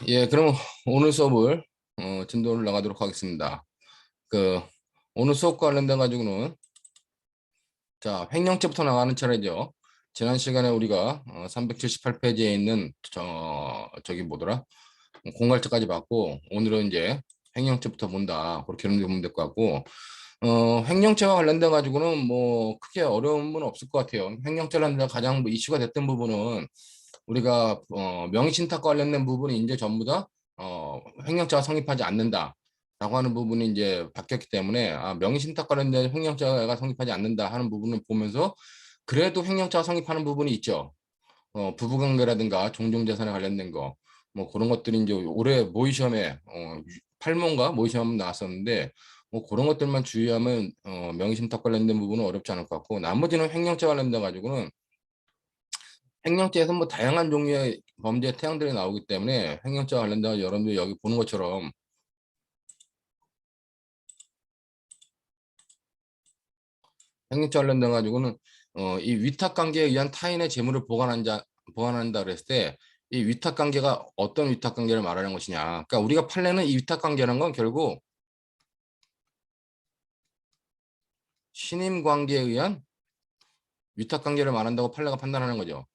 예, 그럼 오늘 수업을 진도를 나가도록 하겠습니다. 그 오늘 수업과 관련돼 가지고는 자 횡령죄부터 나가는 차례죠. 지난 시간에 우리가 378페이지에 있는 저기 뭐더라 공갈죄까지 봤고 오늘은 이제 횡령죄부터 본다. 그렇게 보면 될 것 같고 횡령죄와 관련돼 가지고는 뭐 크게 어려움은 없을 것 같아요. 횡령죄라는 가장 뭐 이슈가 됐던 부분은 우리가 명의신탁과 관련된 부분이 이제 전부 다 횡령죄가 성립하지 않는다라고 하는 부분이 이제 바뀌었기 때문에 명의신탁 관련된 횡령죄가 성립하지 않는다 하는 부분을 보면서 그래도 횡령죄가 성립하는 부분이 있죠. 부부관계라든가 종종재산에 관련된 거, 뭐 그런 것들이 이제 올해 모의시험에 8문가 모의시험 나왔었는데 뭐 그런 것들만 주의하면 명의신탁 관련된 부분은 어렵지 않을 것 같고 나머지는 횡령죄 관련돼 가지고는 횡령죄에서 뭐 다양한 종류의 범죄 태양들이 나오기 때문에 횡령죄와 관련된 여러분들 여기 보는 것처럼 횡령죄 관련돼 가지고는 이 위탁관계에 의한 타인의 재물을 보관한다 그랬을 때 이 위탁관계가 어떤 위탁관계를 말하는 것이냐. 그러니까 우리가 판례는 이 위탁관계라는 건 결국 신임관계에 의한 위탁관계를 말한다고 판례가 판단하는 거죠.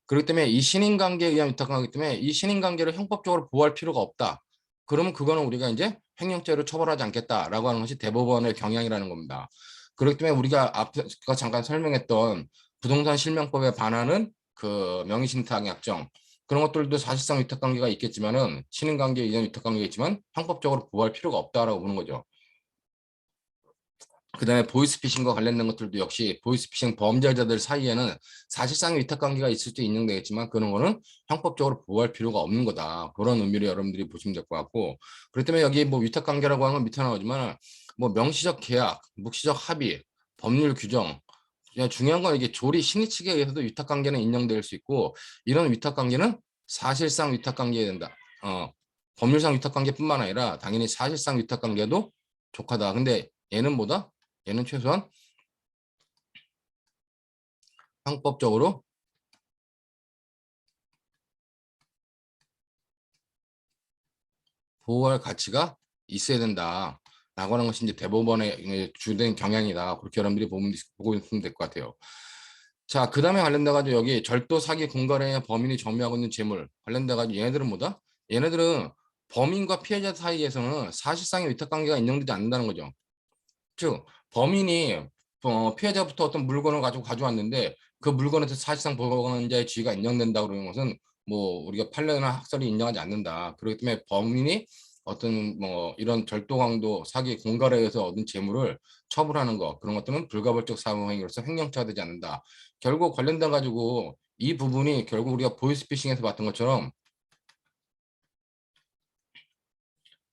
그렇기 때문에 이 신임관계에 의한 위탁관계이기 때문에 이 신임관계를 형법적으로 보호할 필요가 없다. 그러면 그거는 우리가 이제 횡령죄로 처벌하지 않겠다라고 하는 것이 대법원의 경향이라는 겁니다. 그렇기 때문에 우리가 앞서 잠깐 설명했던 부동산 실명법에 반하는 그 명의신탁 약정 그런 것들도 사실상 위탁관계가 있겠지만은 신임관계에 의한 위탁관계가 있지만 형법적으로 보호할 필요가 없다라고 보는 거죠. 그다음에 보이스피싱과 관련된 것들도 역시 보이스피싱 범죄자들 사이에는 사실상의 위탁관계가 있을 수 있는 되겠지만 그런 거는 형법적으로 보호할 필요가 없는 거다. 그런 의미로 여러분들이 보시면 될 것 같고 그렇기 때문에 여기 뭐 위탁관계라고 하는 건 밑에 나오지만 뭐 명시적 계약, 묵시적 합의, 법률 규정 그냥 중요한 건 이게 조리 심의 측에 의해서도 위탁관계는 인정될 수 있고 이런 위탁관계는 사실상 위탁관계해야 된다. 법률상 위탁관계뿐만 아니라 당연히 사실상 위탁관계도 족하다. 근데 얘는 뭐다? 얘는 최소한 형법적으로 보호할 가치가 있어야 된다. 라고 하는 것이 이제 대법원의 주된 경향이다. 그렇게 여러분들이 보고 있으면 될 것 같아요. 자, 그 다음에 관련돼가지고 여기 절도, 사기, 공갈의 범인이 점유하고 있는 재물 관련돼가지고 얘네들은 뭐다? 얘네들은 범인과 피해자 사이에서는 사실상의 위탁관계가 인정되지 않는다는 거죠. 즉, 범인이 피해자부터 어떤 물건을 가지고 가져왔는데 그 물건에서 사실상 보건자의 지위가 인정된다 그러는 것은 뭐 우리가 판례나 학설이 인정하지 않는다. 그렇기 때문에 범인이 어떤 뭐 이런 절도 강도 사기 공갈에 의해서 얻은 재물을 처분하는 것 그런 것들은 불가벌적 사무행위로서 횡령죄가 되지 않는다. 결국 관련돼 가지고 이 부분이 결국 우리가 보이스피싱에서 봤던 것처럼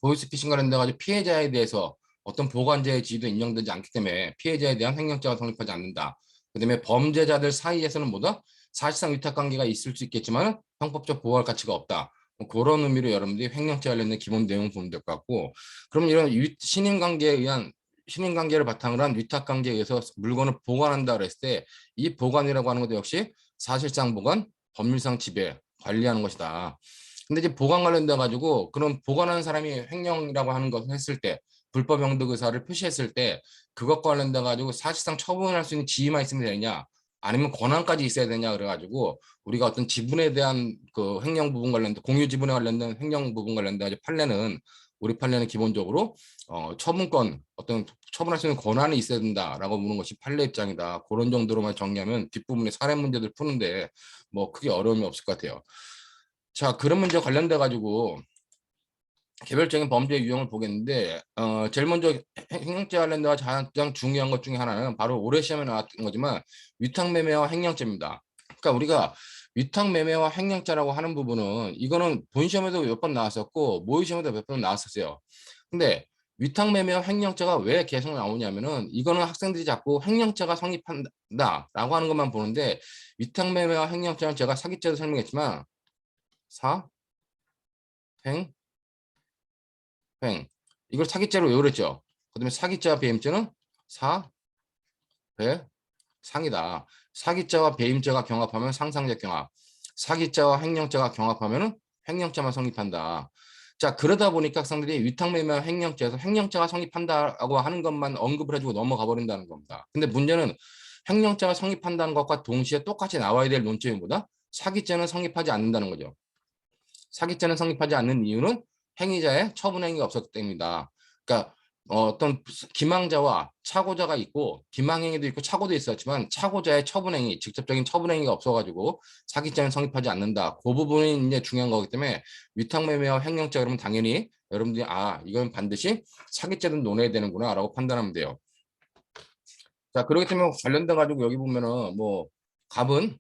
보이스피싱 관련돼 가지고 피해자에 대해서 어떤 보관자의 지위도 인정되지 않기 때문에 피해자에 대한 횡령죄가 성립하지 않는다. 그다음에 범죄자들 사이에서는 뭐다? 사실상 위탁관계가 있을 수 있겠지만 형법적 보호할 가치가 없다. 뭐 그런 의미로 여러분들이 횡령죄 관련된 기본 내용 보면 될 것 같고 그럼 이런 신임관계에 의한 신임관계를 바탕으로 한 위탁관계에 의해서 물건을 보관한다 그랬을 때 이 보관이라고 하는 것도 역시 사실상 보관, 법률상 지배, 관리하는 것이다. 근데 이제 보관 관련돼 가지고 그런 보관하는 사람이 횡령이라고 하는 것을 했을 때 불법 영득 의사를 표시했을 때 그것과 관련돼 가지고 사실상 처분할 수 있는 지위만 있으면 되냐 아니면 권한까지 있어야 되냐 그래가지고 우리가 어떤 지분에 대한 그 횡령 부분 관련된 공유 지분에 관련된 횡령 부분 관련돼 가지고 판례는 우리 판례는 기본적으로 처분권 어떤 처분할 수 있는 권한이 있어야 된다라고 보는 것이 판례 입장이다. 그런 정도로만 정리하면 뒷부분에 사례 문제들 푸는데 뭐 크게 어려움이 없을 것 같아요. 자, 그런 문제 관련돼 가지고 개별적인 범죄 유형을 보겠는데 제일 먼저 횡령죄 관련돼서 가장 중요한 것 중에 하나는 바로 올해 시험에 나왔던 거지만 위탁매매와 횡령죄입니다. 그러니까 우리가 위탁매매와 횡령죄라고 하는 부분은 이거는 본 시험에도 몇 번 나왔었고 모의 시험에도 몇 번 나왔었어요. 근데 위탁매매와 횡령죄가 왜 계속 나오냐면은 이거는 학생들이 자꾸 횡령죄가 성립한다라고 하는 것만 보는데 위탁매매와 횡령죄는 제가 사기죄도 설명했지만 사, 횡, 횡. 이걸 사기죄로 외우랬죠. 그다음에 사기죄와 배임죄는 사, 배, 상이다. 사기죄와 배임죄가 경합하면 상상적 경합. 사기죄와 횡령죄가 경합하면은 횡령죄만 성립한다. 자, 그러다 보니까 학생들이 위탁매매와 횡령죄에서 횡령죄가 성립한다고 하는 것만 언급을 해주고 넘어가 버린다는 겁니다. 근데 문제는 횡령죄가 성립한다는 것과 동시에 똑같이 나와야 될 논점이 뭐다? 사기죄는 성립하지 않는다는 거죠. 사기죄는 성립하지 않는 이유는 행위자의 처분 행위가 없었기 때문이다. 그러니까 어떤 기망자와 차고자가 있고 기망행위도 있고 차고도 있었지만 차고자의 처분행위, 직접적인 처분행위가 없어가지고 사기죄는 성립하지 않는다. 그 부분이 이제 중요한 거기 때문에 위탁매매와 횡령죄 그러면 당연히 여러분들이 이건 반드시 사기죄도 논해야 되는구나라고 판단하면 돼요. 자, 그렇기 때문에 관련돼 가지고 여기 보면은 뭐 갑은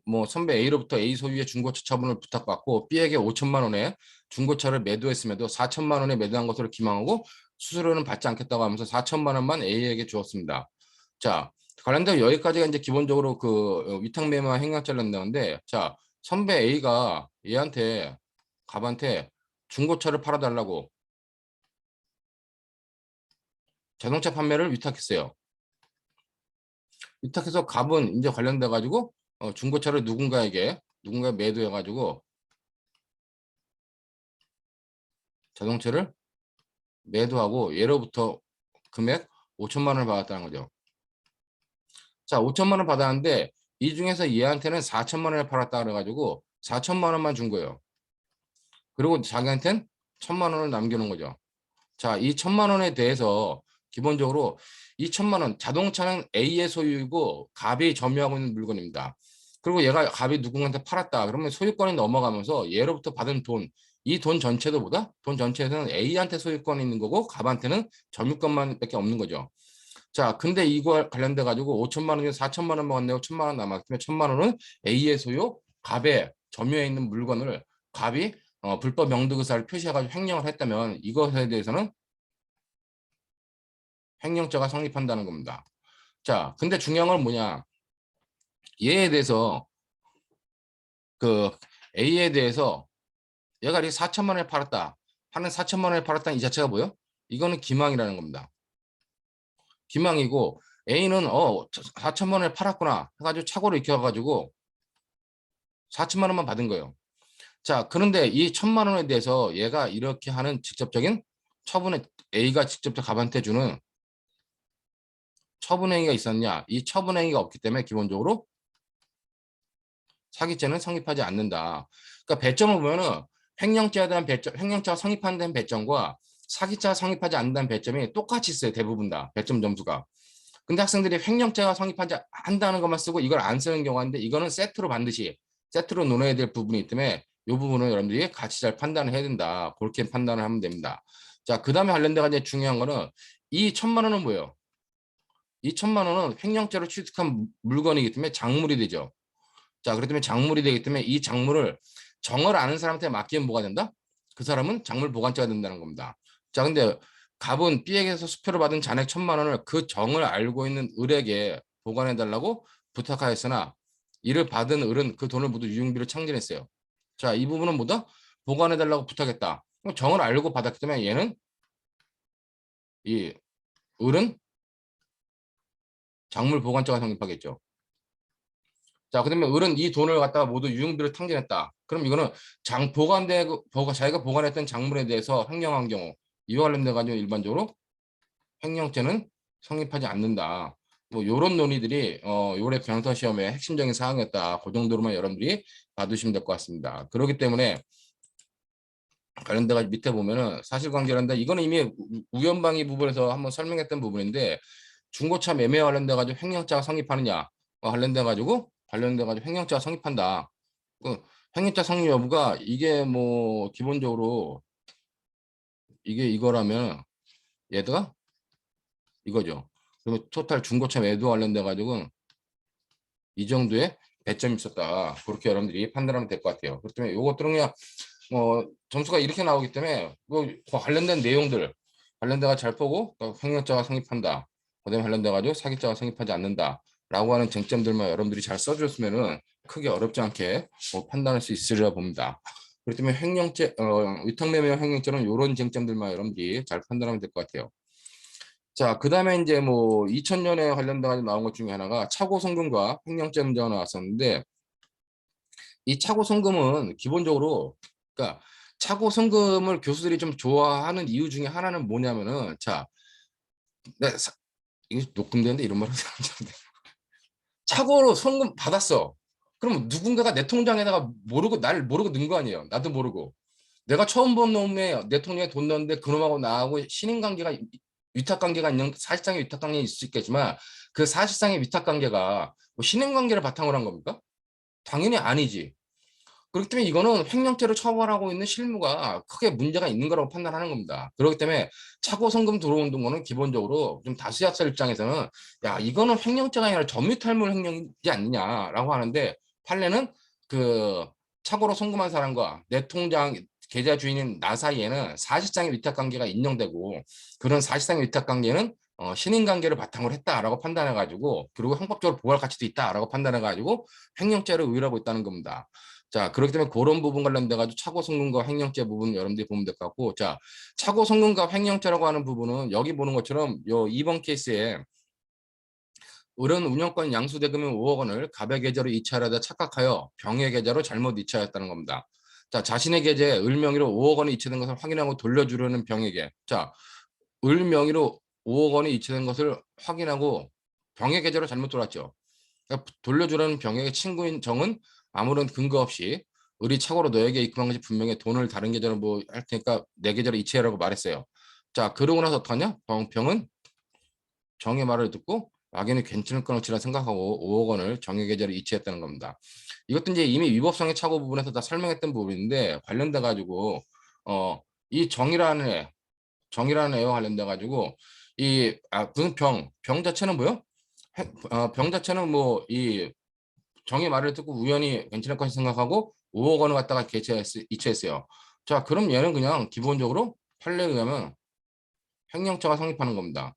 뭐 선배 A로부터 A 소유의 중고차 처분을 부탁받고 B에게 5천만 원에 중고차를 매도했음에도 4천만 원에 매도한 것으로 기망하고 수수료는 받지 않겠다고 하면서 4천만 원만 A에게 주었습니다. 자, 관련된 여기까지가 이제 기본적으로 그 위탁매매와 행각자를 한다는데, 자, 선배 A가 얘한테 갑한테 중고차를 팔아달라고 자동차 판매를 위탁했어요. 위탁해서 갑은 이제 관련돼 가지고 중고차를 누군가에게 매도해 가지고 자동차를 매도하고 예로부터 금액 5천만 원을 받았다는 거죠. 자, 5천만 원 받았는데 이 중에서 얘한테는 4천만 원을 팔았다 그래가지고 4천만 원만 준 거예요. 그리고 자기한테는 1천만 원을 남겨놓은 거죠. 자, 이 1천만 원에 대해서 기본적으로 이 1천만 원, 자동차는 A의 소유이고 갑이 점유하고 있는 물건입니다. 그리고 얘가 갑이 누군가한테 팔았다. 그러면 소유권이 넘어가면서 얘로부터 받은 돈, 이 돈 전체도 보다 돈 전체에서는 A한테 소유권이 있는 거고 갑한테는 점유권만 밖에 없는 거죠. 자, 근데 이거 관련돼 가지고 5천만 원 중에 4천만 원만 왔네요. 1천만 원 남았으면 1천만 원은 A의 소유, 갑의 점유해 있는 물건을 갑이 불법 명득의사를 표시해가지고 횡령을 했다면 이것에 대해서는 횡령죄가 성립한다는 겁니다. 자, 근데 중요한 건 뭐냐? 얘에 대해서 그 A에 대해서 얘가 이렇게 4천만 원에 팔았다. 하는 4천만 원에 팔았다는 이 자체가 뭐예요? 이거는 기망이라는 겁니다. 기망이고 A는 4천만 원에 팔았구나 해가지고 착오를 익혀가지고 4천만 원만 받은 거예요. 자, 그런데 이 1천만 원에 대해서 얘가 이렇게 하는 직접적인 처분에 A가 직접 갑한테 주는 처분행위가 있었냐? 이 처분행위가 없기 때문에 기본적으로 사기죄는 성립하지 않는다. 그러니까 배점을 보면은 횡령죄에 대한 배점, 횡령죄가 성립한다는 배점과 사기죄가 성립하지 않는다는 배점이 똑같이 있어요. 대부분 다 배점 점수가. 근데 학생들이 횡령죄가 성립하지 않는다는 것만 쓰고 이걸 안 쓰는 경우가 있는데 이거는 세트로 반드시 세트로 논해야 될 부분이 있기 때문에 이 부분은 여러분들이 같이 잘 판단을 해야 된다. 그렇게 판단을 하면 됩니다. 자, 그 다음에 관련돼가 이제 중요한 거는 이 1천만 원은 뭐예요? 이 1천만 원은 횡령죄로 취득한 물건이기 때문에 작물이 되죠. 자, 그렇기 때문에 작물이 되기 때문에 이 작물을 정을 아는 사람한테 맡기면 뭐가 된다? 그 사람은 작물 보관자가 된다는 겁니다. 자, 근데 갑은 B에게서 수표를 받은 잔액 1천만 원을 그 정을 알고 있는 을에게 보관해 달라고 부탁하였으나 이를 받은 을은 그 돈을 모두 유용비로 창진했어요. 자, 이 부분은 뭐다? 보관해 달라고 부탁했다. 정을 알고 받았기 때문에 얘는 이 을은 작물 보관자가 성립하겠죠. 자, 그러면 을은 이 돈을 갖다가 모두 유용비로 탕진했다. 그럼 이거는 자기가 보관했던 작물에 대해서 횡령한 경우 이와 관련돼 가지고 일반적으로 횡령죄는 성립하지 않는다. 뭐 요런 논의들이 요래 변호사 시험의 핵심적인 사항이었다. 그 정도로만 여러분들이 봐두시면 될 것 같습니다. 그렇기 때문에 관련돼 가지고 밑에 보면은 사실관계란다. 이거는 이미 우연방위 부분에서 한번 설명했던 부분인데 중고차 매매와 관련돼 가지고 횡령죄가 성립하느냐 관련돼 가지고 횡령죄가 성립한다. 그 횡령죄 성립 여부가 이게 뭐 기본적으로 이게 이거라면 얘가 이거죠. 그러면 토탈 중고차 매도 관련돼 가지고 이 정도의 배점이 있었다. 그렇게 여러분들이 판단하면 될 것 같아요. 그렇기 때문에 이것들은 그냥 점수가 이렇게 나오기 때문에 그 관련된 내용들 관련돼가 잘 보고 횡령죄가 성립한다. 그다음에 관련돼 가지고 사기죄가 성립하지 않는다라고 하는 쟁점들만 여러분들이 잘 써주셨으면은 크게 어렵지 않게 판단할 수 있으리라 봅니다. 그렇기 때문에 위탁매매와 횡령죄는 이런 쟁점들만 여러분들이 잘 판단하면 될 것 같아요. 자, 그 다음에 이제 뭐 2000년에 관련돼 가지고 나온 것 중에 하나가 차고 송금과 횡령죄 문제가 나왔었는데 이 차고 송금은 기본적으로, 그러니까 차고 송금을 교수들이 좀 좋아하는 이유 중에 하나는 뭐냐면은, 자, 이게 녹음되는데 이런 말 하면 안 되는데. 차고로 송금 받았어. 그럼 누군가가 내 통장에다가 모르고, 날 모르고 넣은 거 아니에요. 나도 모르고. 내가 처음 본 놈의 내 통장에 돈 넣었는데 그놈하고 나하고 신인관계가, 위탁관계가 있는, 사실상의 위탁관계가 있을 수 있겠지만 그 사실상의 위탁관계가 뭐 신인관계를 바탕으로 한 겁니까? 당연히 아니지. 그렇기 때문에 이거는 횡령죄로 처벌하고 있는 실무가 크게 문제가 있는 거라고 판단하는 겁니다. 그렇기 때문에 차고 송금 들어온 거는 기본적으로 좀 다수약설 입장에서는, 야, 이거는 횡령죄가 아니라 점유탈물 횡령이지 않느냐라고 하는데, 판례는 그 차고로 송금한 사람과 내 통장 계좌 주인인 나 사이에는 사실상의 위탁관계가 인정되고, 그런 사실상의 위탁관계는 신인관계를 바탕으로 했다라고 판단해가지고, 그리고 형법적으로 보호할 가치도 있다라고 판단해가지고 횡령죄를 의율하고 있다는 겁니다. 자, 그렇기 때문에 그런 부분 관련돼 가지고 차고 송금과 횡령죄 부분 여러분들이 보면 될 것 같고, 자, 차고 송금과 횡령죄라고 하는 부분은 여기 보는 것처럼 요 2번 케이스에 을은 운영권 양수대금인 5억 원을 갑의 계좌로 이체하려다 착각하여 병의 계좌로 잘못 이체하였다는 겁니다. 자, 자신의 계좌에 을 명의로 5억 원이 이체된 것을 확인하고 돌려주려는 병에게, 자, 을 명의로 5억 원이 이체된 것을 확인하고 병의 계좌로 잘못 돌았죠. 그러니까 돌려주라는 병에게 친구인 정은 아무런 근거 없이 을이 착오로 너에게 입금한 것이 분명히 돈을 다른 계좌로 뭐 할 테니까 내 계좌로 이체해라고 말했어요. 자, 그러고 나서 어떡하냐? 병은 정의 말을 듣고 막연히 괜찮을 거라고 생각하고 5억 원을 정의 계좌로 이체했다는 겁니다. 이것도 이제 이미 위법성의 착오 부분에서 다 설명했던 부분인데, 관련돼 가지고 이 정이라는 애와 관련돼 가지고 무슨 병 자체는 뭐요? 병 자체는 뭐 이 정의 말을 듣고 우연히 괜찮을 것이 생각하고 5억 원을 갖다가 이체했어요. 자, 그럼 얘는 그냥 기본적으로 판례에 의하면 횡령죄가 성립하는 겁니다.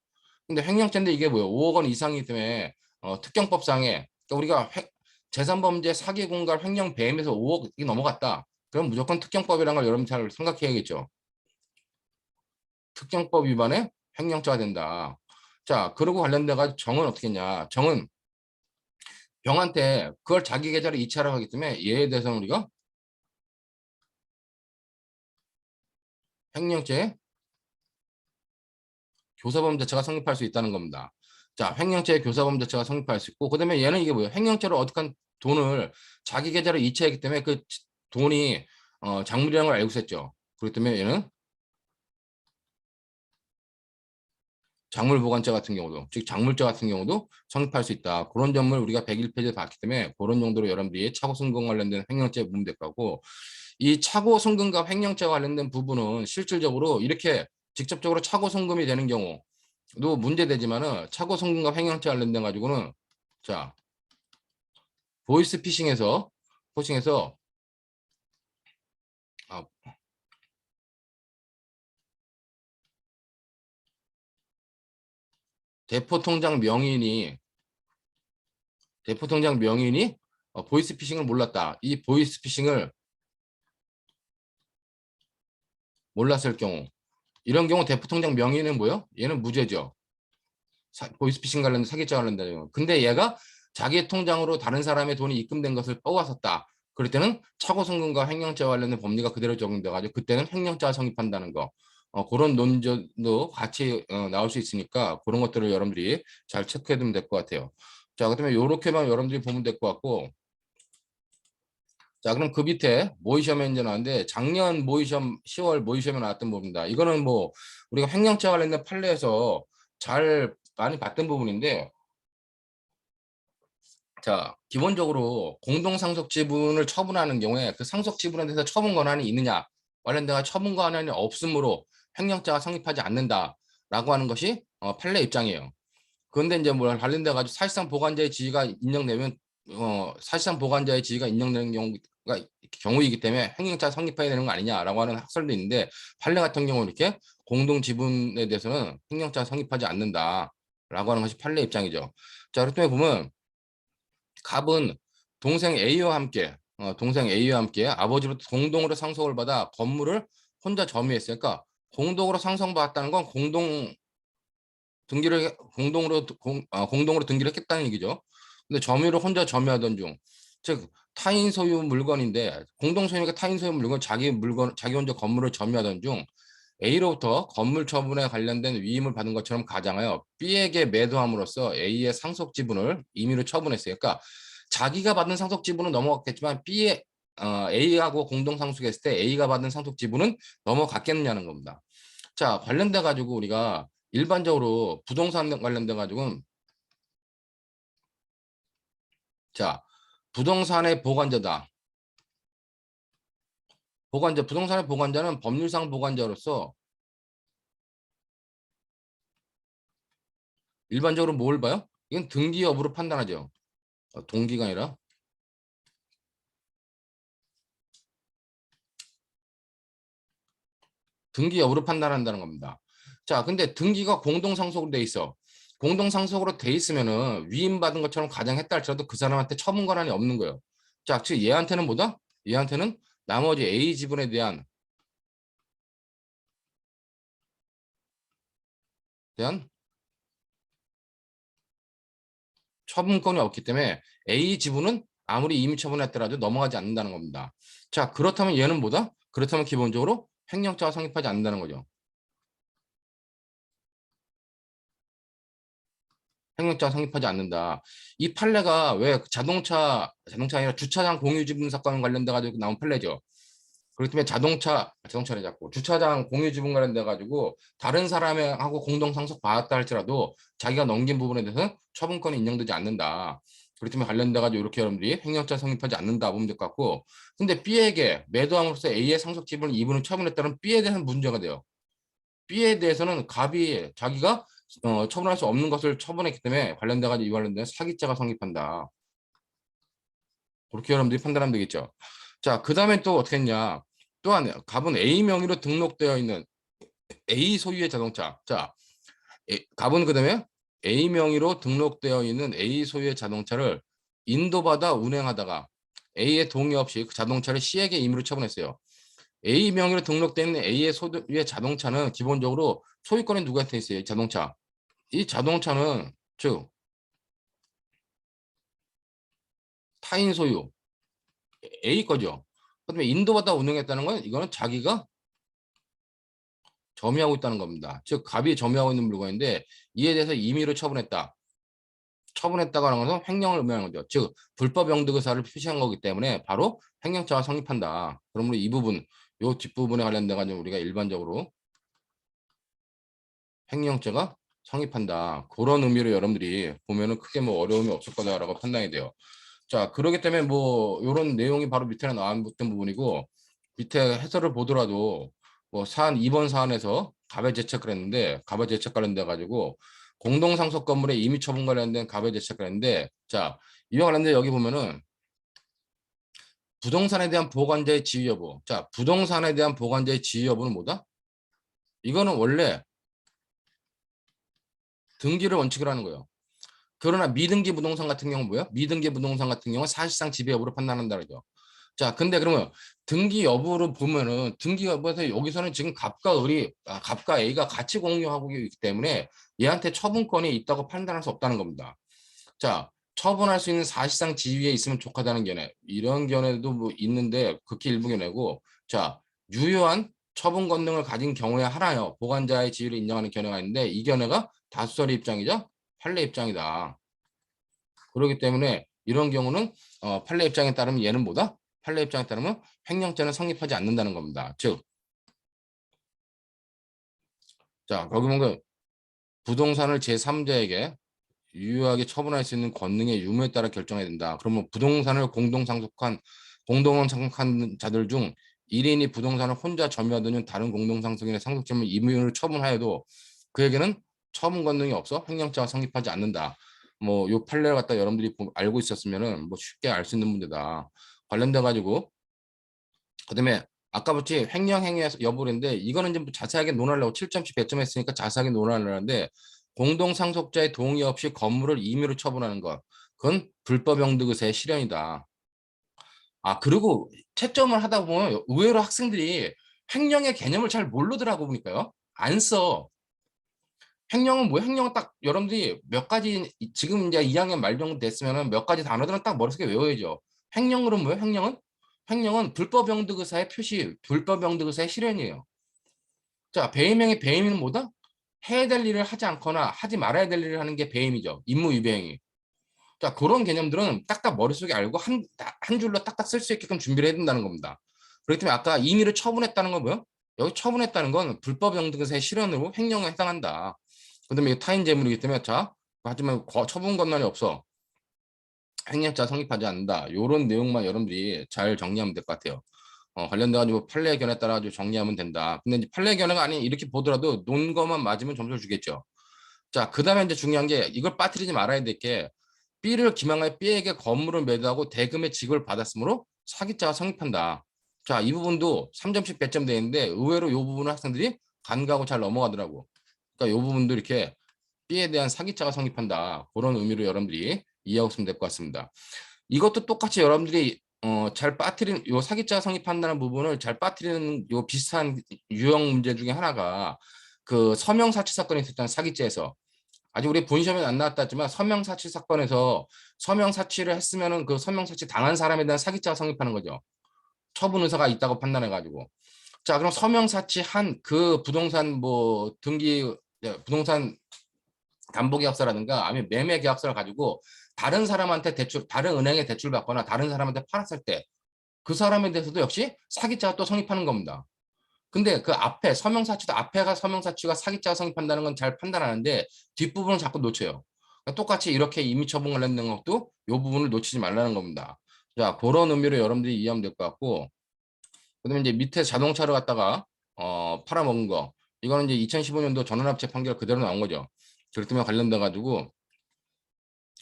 근데 횡령죄인데 이게 뭐예요? 5억 원 이상이기 때문에 특경법상에, 그러니까 우리가 재산범죄 사기 공갈 횡령 배임에서 5억이 넘어갔다. 그럼 무조건 특경법이라는 걸 여러분 잘 생각해야겠죠. 특경법 위반에 횡령죄가 된다. 자, 그러고 관련돼 가지고 정은 어떻게 했냐? 정은 병한테 그걸 자기 계좌로 이체하라고 하기 때문에 얘에 대해서는 우리가 횡령죄 교사범 자체가 성립할 수 있다는 겁니다. 자, 횡령죄 교사범 자체가 성립할 수 있고, 그다음에 얘는 이게 뭐예요? 횡령죄로 어떻게 돈을 자기 계좌로 이체했기 때문에 그 돈이 작물이라는 걸 알고 있었죠. 그렇기 때문에 얘는 작물보관죄 같은 경우도, 즉 작물죄 같은 경우도 성립할 수 있다. 그런 점을 우리가 101페이지에 봤기 때문에 그런 정도로 여러분들이 차고 승근 관련된 횡령죄 부분 될 거고, 이 차고 송금과 횡령죄와 관련된 부분은 실질적으로 이렇게 직접적으로 차고 송금이 되는 경우도 문제되지만은, 차고 송금과 횡령죄 관련된 가지고는, 자, 보이스 피싱에서 아, 대포통장 명의인이 보이스 피싱을 몰랐다. 이 보이스 피싱을 몰랐을 경우, 이런 경우 대포통장 명의인은 뭐요? 얘는 무죄죠. 보이스피싱 관련된 사기죄 관련된. 근데 얘가 자기 통장으로 다른 사람의 돈이 입금된 것을 빼앗았다. 그럴 때는 차고송금과 횡령죄와 관련된 법리가 그대로 적용돼가지고 그때는 횡령죄가 성립한다는 거. 그런 논조도 같이 나올 수 있으니까 그런 것들을 여러분들이 잘 체크해두면 될 것 같아요. 자, 그다음에 이렇게만 여러분들이 보면 될 것 같고, 자, 그럼 그 밑에 모의시험에 이제 나왔는데, 작년 모의시험 10월 모의시험에 나왔던 부분입니다. 이거는 뭐 우리가 횡령죄 관련된 판례에서 잘 많이 봤던 부분인데, 자, 기본적으로 공동상속 지분을 처분하는 경우에 그 상속 지분에 대해서 처분 권한이 있느냐, 관련된 처분 권한이 없으므로 횡령죄가 성립하지 않는다라고 하는 것이 판례 입장이에요. 그런데 이제 뭐 관련돼 가지고 사실상 보관자의 지위가 인정되면, 사실상 보관자의 지위가 인정되는 경우이기 때문에 횡령죄가 성립해야 되는 거 아니냐라고 하는 학설도 있는데, 판례 같은 경우는 이렇게 공동 지분에 대해서는 횡령죄가 성립하지 않는다라고 하는 것이 판례 입장이죠. 자, 그렇기 때문에 보면 갑은 동생 A와 함께 아버지로부터 공동으로 상속을 받아 건물을 혼자 점유했어요. 그러니까 공동으로 상속받았다는 건 공동으로 등기를 했다는 얘기죠. 근데 점유를 혼자 점유하던 중, 즉 타인 소유 물건인데 공동 소유니까 타인 소유 물건 자기 혼자 건물을 점유하던 중 A로부터 건물 처분에 관련된 위임을 받은 것처럼 가정하여 B에게 매도함으로써 A의 상속 지분을 임의로 처분했어요. 그러니까 자기가 받은 상속 지분은 넘어갔겠지만 A하고 공동 상속했을 때 A가 받은 상속 지분은 넘어갔겠느냐는 겁니다. 자, 관련돼 가지고 우리가 일반적으로 부동산 관련돼 가지고 자, 부동산의 보관자다. 부동산의 보관자는 법률상 보관자로서 일반적으로 뭘 봐요? 이건 등기 여부로 판단하죠. 동기가 아니라 등기 여부로 판단한다는 겁니다. 자, 근데 등기가 공동상속으로 돼 있어. 공동상속으로 돼 있으면은 위임받은 것처럼 가정했다 할지라도 그 사람한테 처분 권한이 없는 거예요. 자, 즉 얘한테는 뭐다? 얘한테는 나머지 A 지분에 대한 처분권이 없기 때문에 A 지분은 아무리 임의 처분했더라도 넘어가지 않는다는 겁니다. 자, 그렇다면 얘는 뭐다? 그렇다면 기본적으로 횡령자가 성립하지 않는다는 거죠. 횡령자가 성립하지 않는다. 이 판례가 왜 자동차 아니라 주차장 공유지분 사건 관련돼 가지고 나온 판례죠. 그렇기 때문에 자동차를 잡고 주차장 공유지분 관련돼 가지고 다른 사람하고 공동 상속 받았다 할지라도 자기가 넘긴 부분에 대해서 처분권이 인정되지 않는다. 그렇기 때문에 관련돼 가지고 이렇게 여러분들이 횡령자 성립하지 않는다 보면 될 것 같고, 근데 B에게 매도함으로써 A의 상속 지분을 이분을 처분했다는 B에 대해서는 문제가 돼요. B에 대해서는 갑이 자기가 처분할 수 없는 것을 처분했기 때문에 관련돼 가지고 이 관련된 사기죄가 성립한다. 그렇게 여러분들이 판단하면 되겠죠. 자, 그 다음에 또 어떻게 했냐. 또한 갑은 A 명의로 등록되어 있는 A 소유의 자동차. 자, 갑은 그 다음에 A 명의로 등록되어 있는 A 소유의 자동차를 인도받아 운행하다가 A의 동의 없이 그 자동차를 C에게 임의로 처분했어요. A 명의로 등록되어 있는 A의 소유의 자동차는 기본적으로 소유권이 누구한테 있어요? 이 자동차. 이 자동차는 즉 타인 소유 A 거죠. 그다음에 인도받아 운행했다는 건 이거는 자기가 점유하고 있다는 겁니다. 즉 갑이 점유하고 있는 물건인데 이에 대해서 임의로 처분했다고 하는 것은 횡령을 의미하는 거죠. 즉 불법 영득 의사를 표시한 거기 때문에 바로 횡령죄가 성립한다. 그러므로 이 부분, 요 뒷부분에 관련돼 가지고 우리가 일반적으로 횡령죄가 성립한다. 그런 의미로 여러분들이 보면은 크게 뭐 어려움이 없을 거다라고 판단이 돼요. 자, 그렇기 때문에 뭐 이런 내용이 바로 밑에 나왔던 부분이고, 밑에 해설을 보더라도 뭐 사안 2번 사안에서 가배 제척을 했는데 가배 제척 관련돼 가지고 공동상속 건물의 임의 처분 관련된 가배 제척을 했는데, 자, 이와 관련돼 여기 보면은 부동산에 대한 보관자의 지위 여부. 자, 부동산에 대한 보관자의 지위 여부는 뭐다? 이거는 원래 등기를 원칙으로 하는 거예요. 그러나 미등기 부동산 같은 경우는 뭐야? 미등기 부동산 같은 경우는 사실상 지배 여부를 판단한다는 거죠. 자, 근데 그러면 등기 여부를 보면은 등기 여부에서 여기서는 지금 갑과 A가 같이 공유하고 있기 때문에 얘한테 처분권이 있다고 판단할 수 없다는 겁니다. 자, 처분할 수 있는 사실상 지위에 있으면 족하다는 견해. 이런 견해도 뭐 있는데 극히 일부 견해고, 자, 유효한 처분 권능을 가진 경우에 하나요. 보관자의 지위를 인정하는 견해가 있는데 이 견해가 다수설의 입장이죠. 판례 입장이다. 그렇기 때문에 이런 경우는 판례 입장에 따르면 얘는 뭐다? 판례 입장에 따르면 횡령죄는 성립하지 않는다는 겁니다. 즉, 자, 거기 보면 부동산을 제3자에게 유효하게 처분할 수 있는 권능의 유무에 따라 결정해야 된다. 그러면 부동산을 공동상속한 자들 중 1인이 부동산을 혼자 점유하던 다른 공동상속인의 상속점을 임의로 처분하여도 그에게는 처분 권능이 없어 횡령죄가 성립하지 않는다. 뭐 요 판례를 갖다 여러분들이 알고 있었으면은 뭐 쉽게 알 수 있는 문제다. 관련돼 가지고 그다음에 아까부터 횡령 행위 여부인데 이거는 좀 자세하게 논하려고 7점씩 배점했으니까 자세하게 논하려는데 공동 상속자의 동의 없이 건물을 임의로 처분하는 것 그건 불법 영득의사의 실현이다. 아, 그리고 채점을 하다 보면 의외로 학생들이 횡령의 개념을 잘 모르더라고 보니까요. 안 써. 횡령은 뭐야? 횡령은 딱 여러분들이 몇 가지 지금 이제 2학년 말 정도 됐으면은 몇 가지 단어들은 딱 머릿속에 외워야죠. 횡령으로 뭐예요? 횡령은 불법 영득의사의 표시, 불법 영득의사의 실현이에요. 자, 배임행위, 배임은 뭐다? 해야 될 일을 하지 않거나 하지 말아야 될 일을 하는 게 배임이죠. 임무위배행위. 자, 그런 개념들은 딱딱 머릿속에 알고 한 줄로 딱딱 쓸 수 있게끔 준비를 해야 된다는 겁니다. 그렇기 때문에 아까 임의를 처분했다는 건 뭐예요? 여기 처분했다는 건 불법 영등세의 실현으로 횡령에 해당한다. 그다음에 타인 재물이기 때문에 자, 하지만 처분 권한이 없어. 횡령자 성립하지 않는다. 이런 내용만 여러분들이 잘 정리하면 될 것 같아요. 관련돼가지고 판례 견해에 따라 정리하면 된다. 근데 이제 판례 견해가 아니 이렇게 보더라도 논 거만 맞으면 점수를 주겠죠. 자, 그 다음에 이제 중요한 게 이걸 빠뜨리지 말아야 될 게 B를 기망하여 B에게 건물을 매도하고 대금의 지급을 받았으므로 사기자가 성립한다. 자, 이 부분도 3점씩 배점되어 있는데 의외로 이 부분을 학생들이 간과하고 잘 넘어가더라고. 그러니까 이 부분도 이렇게 B에 대한 사기자가 성립한다. 그런 의미로 여러분들이 이해하고 있으면 될 것 같습니다. 이것도 똑같이 여러분들이 잘 빠뜨리는 요 사기자가 성립한다는 부분을 잘 빠뜨리는 요 비슷한 유형 문제 중에 하나가 그 서명사치 사건이 있었잖아요. 사기죄에서. 아직 우리 본 시험에 안 나왔다지만 서명사치 사건에서 서명사치를 했으면은 그 서명사치 당한 사람에 대한 사기자가 성립하는 거죠. 처분 의사가 있다고 판단해가지고. 자, 그럼 서명사치 한 그 부동산 뭐 등기 부동산 담보계약서라든가 아니면 매매계약서를 가지고 다른 사람한테 대출, 다른 은행에 대출 받거나 다른 사람한테 팔았을 때 그 사람에 대해서도 역시 사기자가 또 성립하는 겁니다. 근데 그 앞에 서명사치도 앞에가 서명사치가 사기자가 성립한다는 건 잘 판단하는데 뒷부분을 자꾸 놓쳐요. 그러니까 똑같이 이렇게 임의처분 관련된 것도 이 부분을 놓치지 말라는 겁니다. 자, 그런 의미로 여러분들이 이해하면 될 것 같고, 그다음에 이제 밑에 자동차를 갖다가 팔아먹은 거, 이거는 이제 2015년도 전원합체 판결 그대로 나온 거죠. 그렇기 때문에 관련돼 가지고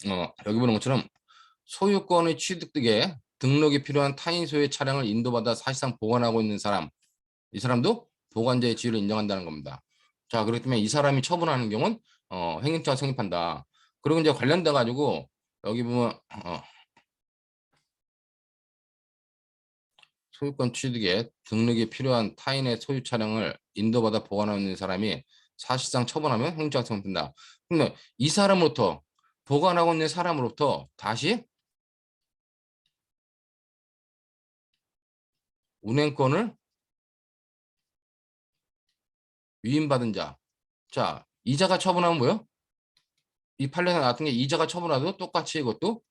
여기 보는 것처럼 소유권의 취득에 등록이 필요한 타인 소유의 차량을 인도받아 사실상 보관하고 있는 사람, 이 사람도 보관자의 지위를 인정한다는 겁니다. 자, 그렇기 때문에 이 사람이 처분하는 경우는 행위자가 성립한다. 그리고 이제 관련돼 가지고 여기 보면 소유권 취득에 등록이 필요한 타인의 소유 차량을 인도받아 보관하고 있는 사람이 사실상 처분하면 행위자가 성립된다. 근데 이 사람으로부터 보관하고 있는 사람으로부터 다시 운행권을 위임받은 자. 자, 이자가 처분하면 뭐요? 이 판례가 나왔던 게 이자가 처분하도 똑같이 이것도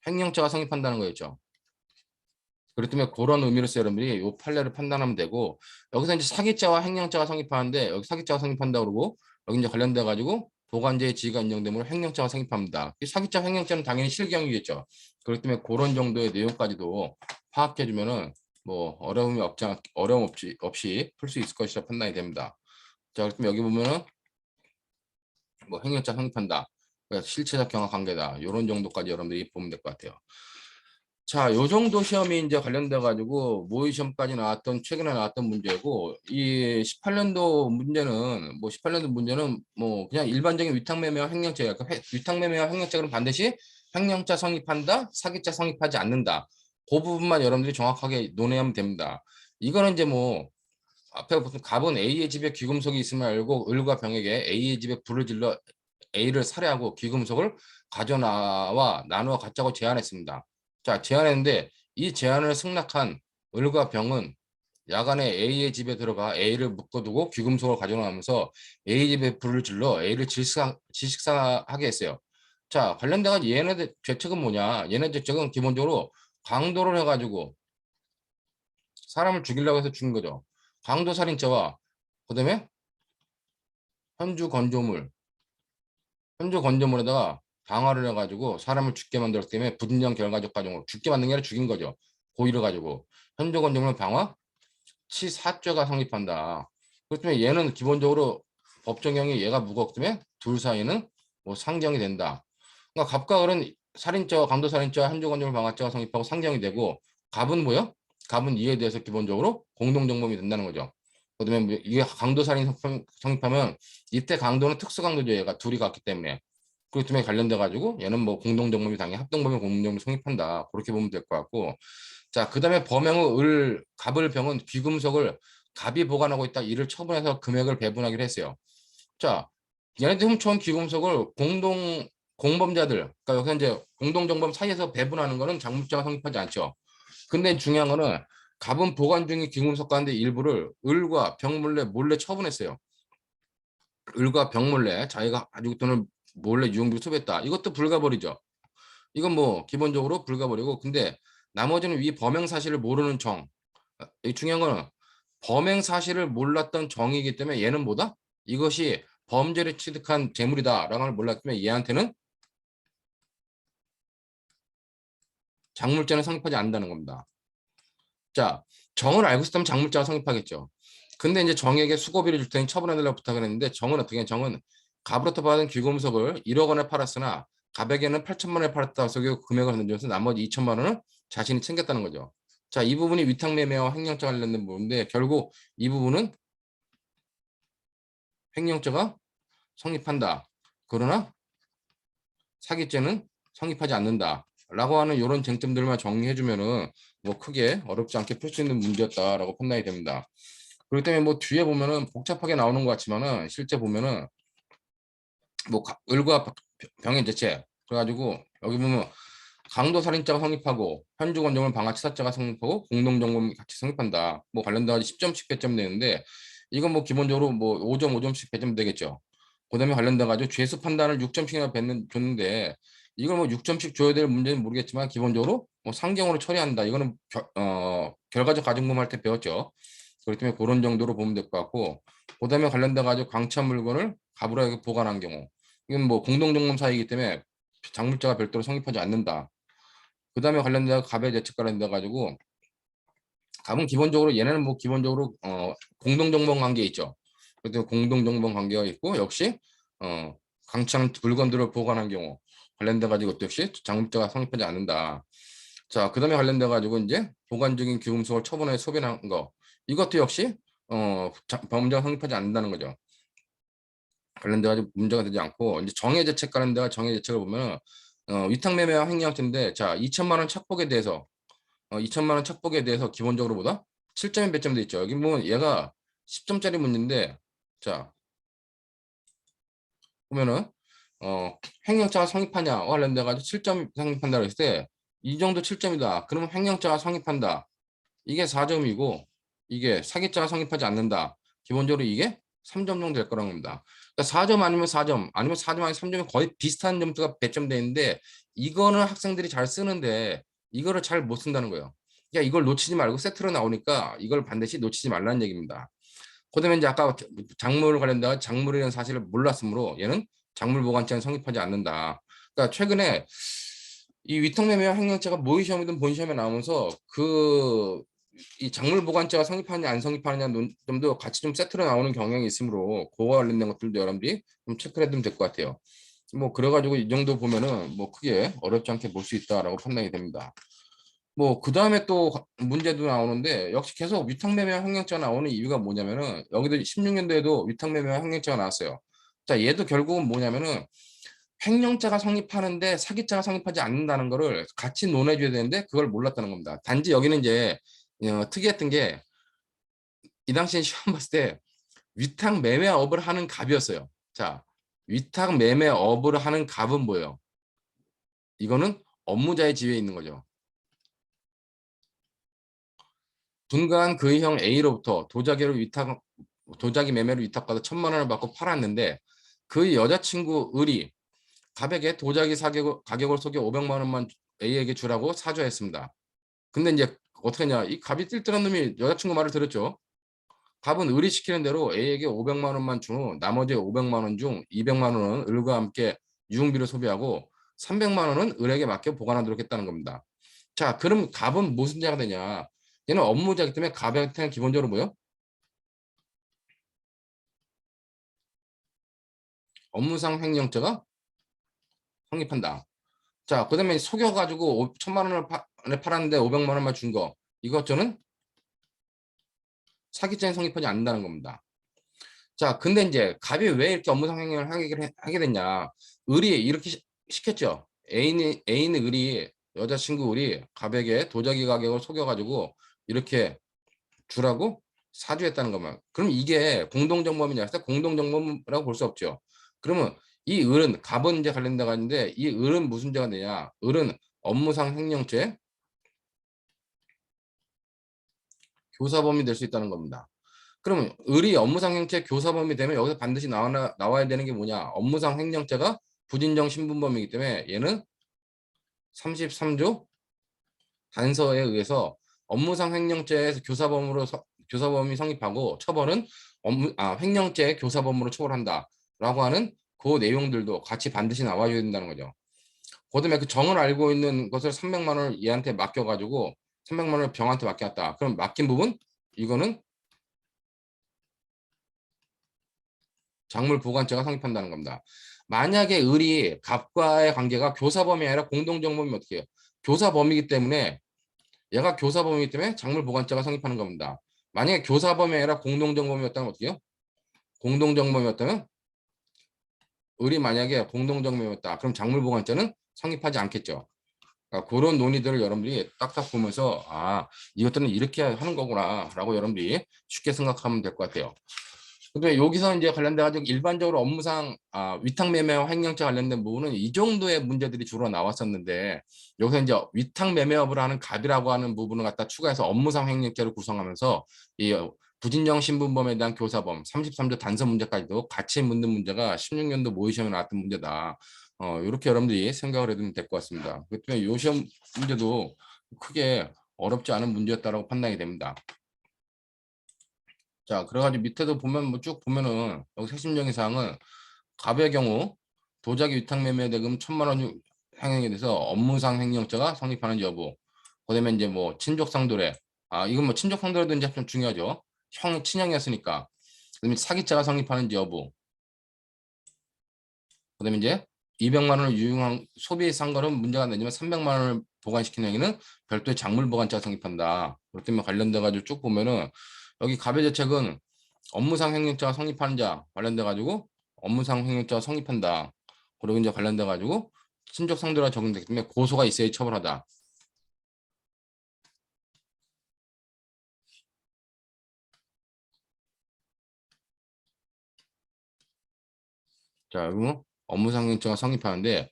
횡령죄가 성립한다는 거였죠. 그렇기 때문에 그런 의미로서 여러분들이 이 판례를 판단하면 되고 여기서 이제 사기죄와 횡령죄가 성립하는데 여기 사기죄가 성립한다 그러고 여기 이제 관련돼 가지고 보관자의 지위가 인정되므로 횡령죄가 성립합니다. 이 사기죄, 횡령죄는 당연히 실경이겠죠. 그렇기 때문에 그런 정도의 내용까지도 파악해 주면은 뭐 어려움 없이 풀 수 있을 것이라 판단이 됩니다. 자, 그렇다면 여기 보면은 뭐 횡령죄 성립한다. 그러니까 실체적 경험 관계다. 이런 정도까지 여러분들이 보면 될 것 같아요. 자, 요 정도 시험이 이제 관련돼 가지고 모의 시험까지 나왔던 최근에 나왔던 문제고 이 18년도 문제는 뭐 18년도 문제는 뭐 그냥 일반적인 위탁매매와 횡령죄, 그러니까 위탁매매와 횡령죄는 반드시 횡령자 성립한다, 사기자 성립하지 않는다. 그 부분만 여러분들이 정확하게 논의하면 됩니다. 이거는 이제 뭐 앞에 무슨 갑은 A의 집에 귀금속이 있음을 알고 을과 병에게 A의 집에 불을 질러 A를 살해하고 귀금속을 가져나와 나누어 갖자고 제안했습니다. 자, 제안했는데 이 제안을 승낙한 을과 병은 야간에 A의 집에 들어가 A를 묶어두고 귀금속을 가져나오면서 A 집에 불을 질러 A를 질식사하게 했어요. 자, 관련돼가 얘네들 죄책은 뭐냐? 얘네 죄책은 기본적으로 강도를 해가지고 사람을 죽이려고 해서 죽인 거죠. 강도살인죄와 그다음에 현주 건조물, 현주 건조물에다가 방화를 해가지고 사람을 죽게 만들었기 때문에 분명 결과적 과정으로 죽게 만든 게 아니라 죽인 거죠. 고의를 가지고 현주 건조물 방화 치사죄가 성립한다. 그렇기 때문에 얘는 기본적으로 법정형이 얘가 무겁기 때문에 둘 사이는 뭐 상경이 된다. 그러니까 갑과 을은 살인죄와 강도살인죄와 현주 건조물 방화죄가 성립하고 상경이 되고 갑은 뭐요? 갑은 이에 대해서 기본적으로 공동정범이 된다는 거죠. 그다음에 뭐 이게 강도살인 성립하면 이때 강도는 특수강도죠. 얘가 둘이 같기 때문에. 그렇기 때문에 관련돼 가지고 얘는 뭐 공동정범이 당연히 합동범위 공동정범이 성립한다. 그렇게 보면 될 것 같고. 자, 그다음에 범행의 갑을 병은 귀금속을 갑이 보관하고 있다. 이를 처분해서 금액을 배분하기로 했어요. 자, 얘네들 훔쳐온 귀금속을 공동 공범자들, 그러니까 여기서 이제 공동정범 사이에서 배분하는 거는 장물자가 성립하지 않죠. 근데 중요한 거는 갑은 보관 중인 기금속 가운데 일부를 을과 병 몰래 처분했어요. 을과 병 몰래 자기가 가지고 돈을 몰래 유용비로 소비했다. 이것도 불가벌이죠. 이건 뭐 기본적으로 불가벌이고, 근데 나머지는 위 범행 사실을 모르는 정. 이 중요한 거는 범행 사실을 몰랐던 정이기 때문에 얘는 뭐다? 이것이 범죄를 취득한 재물이다라는 걸 몰랐기 때문에 얘한테는 장물죄는 성립하지 않는다는 겁니다. 자, 정을 알고 있었다면 장물죄가 성립하겠죠. 근데 이제 정에게 수고비를 줄 테니 처분해달라고 부탁을 했는데 정은 어떻게 해? 정은 갑으로부터 받은 귀금속을 1억 원에 팔았으나 갑에게는 8천만 원에 팔았다. 그래서 금액을 던져서 나머지 2천만 원은 자신이 챙겼다는 거죠. 자, 이 부분이 위탁매매와 횡령죄 관련된 부분인데 결국 이 부분은 횡령죄가 성립한다. 그러나 사기죄는 성립하지 않는다. 라고 하는 이런 쟁점들만 정리해주면은 뭐 크게 어렵지 않게 풀 수 있는 문제였다라고 판단이 됩니다. 그렇기 때문에 뭐 뒤에 보면은 복잡하게 나오는 것 같지만은 실제 보면은 뭐 을과 병의 대체 그래가지고 여기 보면 강도살인죄가 성립하고 현주건조물 방화치사죄가 성립하고 공동정범이 같이 성립한다. 뭐 관련돼서 10점씩 배점 되는데 이건 뭐 기본적으로 뭐 5점 5점씩 배점 되겠죠. 그다음에 관련돼 가지고 죄수 판단을 6점씩이나 줬는데 이걸 뭐 6점씩 줘야 될 문제는 모르겠지만 기본적으로 뭐 상경으로 처리한다. 이거는 결과적 가중금 할 때 배웠죠. 그렇기 때문에 그런 정도로 보면 될 것 같고 그다음에 관련돼 가지고 강취한 물건을 갑으로 보관한 경우 이건 뭐 공동정범 사이이기 때문에 장물자가 별도로 성립하지 않는다. 그 다음에 관련된 갑의 대책 관련돼 가지고 갑은 기본적으로 얘네는 뭐 기본적으로 공동정범 관계 있죠. 그래서 공동정범 관계가 있고 역시 강창 물건들을 보관한 경우 관련돼 가지고 역시 장물자가 성립하지 않는다. 자, 그 다음에 관련돼 가지고 이제 보관 중인 귀금속을 처분해 소변한 거 이것도 역시 범죄가 성립하지 않는다는 거죠. 관련돼 가지고 문제가 되지 않고 이제 정해 대책 관련돼 정해 대책을 보면 위탁매매와 횡령죄인데 자 2천만 원 착복에 대해서 2천만 원 착복에 대해서 기본적으로 보다 7점이 몇 점 돼 있죠. 여기 보면 얘가 10점짜리 문제인데 자 보면은 횡령죄가 성립하냐 관련돼 가지고 7점 성립한다 그랬을 때 이 정도 7점이다. 그러면 횡령죄가 성립한다. 이게 4점이고 이게 사기죄가 성립하지 않는다. 기본적으로 이게 3점 정도 될 거라는 겁니다. 그러니까 4점 아니면 4점 아니면 4점 아니면 3점이 거의 비슷한 점수가 배점돼 있는데 이거는 학생들이 잘 쓰는데 이거를 잘 못 쓴다는 거예요. 그러니까 이걸 놓치지 말고 세트로 나오니까 이걸 반드시 놓치지 말라는 얘기입니다. 그다음에 이제 아까 작물 관련된 작물이라는 사실을 몰랐으므로 얘는 작물 보관죄는 성립하지 않는다. 그러니까 최근에 이 위탁매매와 횡령죄가 모의 시험이든 본 시험에 나오면서 이 작물 보관죄가 성립하느냐 안 성립하느냐 점도 같이 좀 세트로 나오는 경향이 있으므로 그와 관련된 것들도 여러분들이 좀 체크를 해두면 될 것 같아요. 뭐 그래가지고 이 정도 보면은 뭐 크게 어렵지 않게 볼 수 있다라고 판단이 됩니다. 뭐 그 다음에 또 문제도 나오는데 역시 계속 위탁매매와 횡령죄가 나오는 이유가 뭐냐면은 여기도 16년도에도 위탁매매와 횡령죄가 나왔어요. 자 얘도 결국은 뭐냐면은 횡령죄가 성립하는데 사기죄가 성립하지 않는다는 거를 같이 논해줘야 되는데 그걸 몰랐다는 겁니다. 단지 여기는 이제 특이했던 게 이 당시에 시험 봤을 때 위탁 매매업을 하는 갑이었어요. 자, 위탁 매매업을 하는 갑은 뭐예요? 이거는 업무자의 지위에 있는 거죠. 분간 그의 형 A로부터 도자기 매매로 위탁받아 1,000만 원을 받고 팔았는데 그의 여자친구 을이 갑에게 도자기 가격을 속여 500만 원만 A에게 주라고 사주했습니다. 근데 이제 어떻게 했냐? 이 갑이 띨띨한 놈이 여자친구 말을 들었죠. 갑은 을이 시키는 대로 A에게 500만 원만 준 후 나머지 500만 원 중 200만 원은 을과 함께 유흥비로 소비하고 300만 원은 을에게 맡겨 보관하도록 했다는 겁니다. 자, 그럼 갑은 무슨 자가 되냐? 얘는 업무자이기 때문에 갑한테는 기본적으로 뭐요? 업무상 횡령죄가 성립한다. 자, 그다음에 속여가지고 1,000만 원을 팔았는데 500만 원만 준 거. 이것 저는 사기죄는 성립하지 않는다는 겁니다. 자, 근데 이제 갑이 왜 이렇게 업무상 횡령을 하게 됐냐? 을이 이렇게 시켰죠. 애인 을이 여자친구 을이 갑에게 도자기 가격을 속여가지고 이렇게 주라고 사주했다는 것만. 그럼 이게 공동정범이냐? 공동정범이라고 볼 수 없죠. 그러면 이 을은 갑은 이제 관련돼가 있는데 이 을은 무슨 죄가 되냐? 을은 업무상 횡령죄 교사범이 될 수 있다는 겁니다. 그러면 을이 업무상 횡령죄 교사범이 되면 여기서 반드시 나와야 되는 게 뭐냐? 업무상 횡령죄가 부진정 신분범이기 때문에 얘는 33조 단서에 의해서 업무상 횡령죄에서 교사범이 성립하고 처벌은 횡령죄 교사범으로 처벌한다라고 하는 그 내용들도 같이 반드시 나와줘야 된다는 거죠. 그다음에 그 정을 알고 있는 것을 300만 원을 얘한테 맡겨가지고 300만 원을 병한테 맡겼다. 그럼 맡긴 부분 이거는 작물 보관죄가 성립한다는 겁니다. 만약에 을이 갑과의 관계가 교사범이 아니라 공동정범이면 어떻게 해요? 교사범이기 때문에 얘가 교사범이기 때문에 작물 보관죄가 성립하는 겁니다. 만약에 교사범이 아니라 공동정범이었다면 어떻게 해요? 공동정범이었다면 을이 만약에 공동정범이었다. 그럼 작물 보관죄는 성립하지 않겠죠. 그러니까 그런 논의들을 여러분들이 딱딱 보면서 이것들은 이렇게 하는 거구나 라고 여러분들이 쉽게 생각하면 될 것 같아요. 근데 여기서 이제 관련돼 가지고 일반적으로 업무상 위탁 매매와 횡령죄 관련된 부분은 이 정도의 문제들이 주로 나왔었는데 여기서 이제 위탁 매매업을 하는 갑이라고 하는 부분을 갖다 추가해서 업무상 횡령죄를 구성하면서 이 부진정 신분범에 대한 교사범 33조 단서 문제까지도 같이 묻는 문제가 16년도 모의시험에 나왔던 문제다. 이렇게 여러분들이 생각을 해두면 될 것 같습니다. 그 때문에 이 시험 문제도 크게 어렵지 않은 문제였다라고 판단이 됩니다. 자, 그래가지고 밑에도 보면 뭐 쭉 보면은 여기 핵심적인 사항은 갑의 경우 도자기 위탁 매매 대금 1,000만 원 행위에 대해서 업무상 횡령죄가 성립하는 여부. 그다음에 이제 뭐 친족 상도례. 이건 뭐 친족 상도례도 이제 좀 중요하죠. 친형이었으니까. 그다음에 사기죄가 성립하는지 여부. 그다음에 이제 200만 원을 유용한 소비에 산 거는 문제가 안 되지만 300만 원을 보관시키는 행위는 별도의 작물 보관죄가 성립한다. 그렇기 때문에 관련돼 가지고 쭉 보면은 여기 갑의 대책은 업무상 횡령죄가 성립하는 자 관련돼 가지고 업무상 횡령죄가 성립한다. 그리고 이제 관련돼 가지고 친족 상도가 적용되기 때문에 고소가 있어야 처벌하다. 자, 그리고 업무상 횡령죄가 성립하는데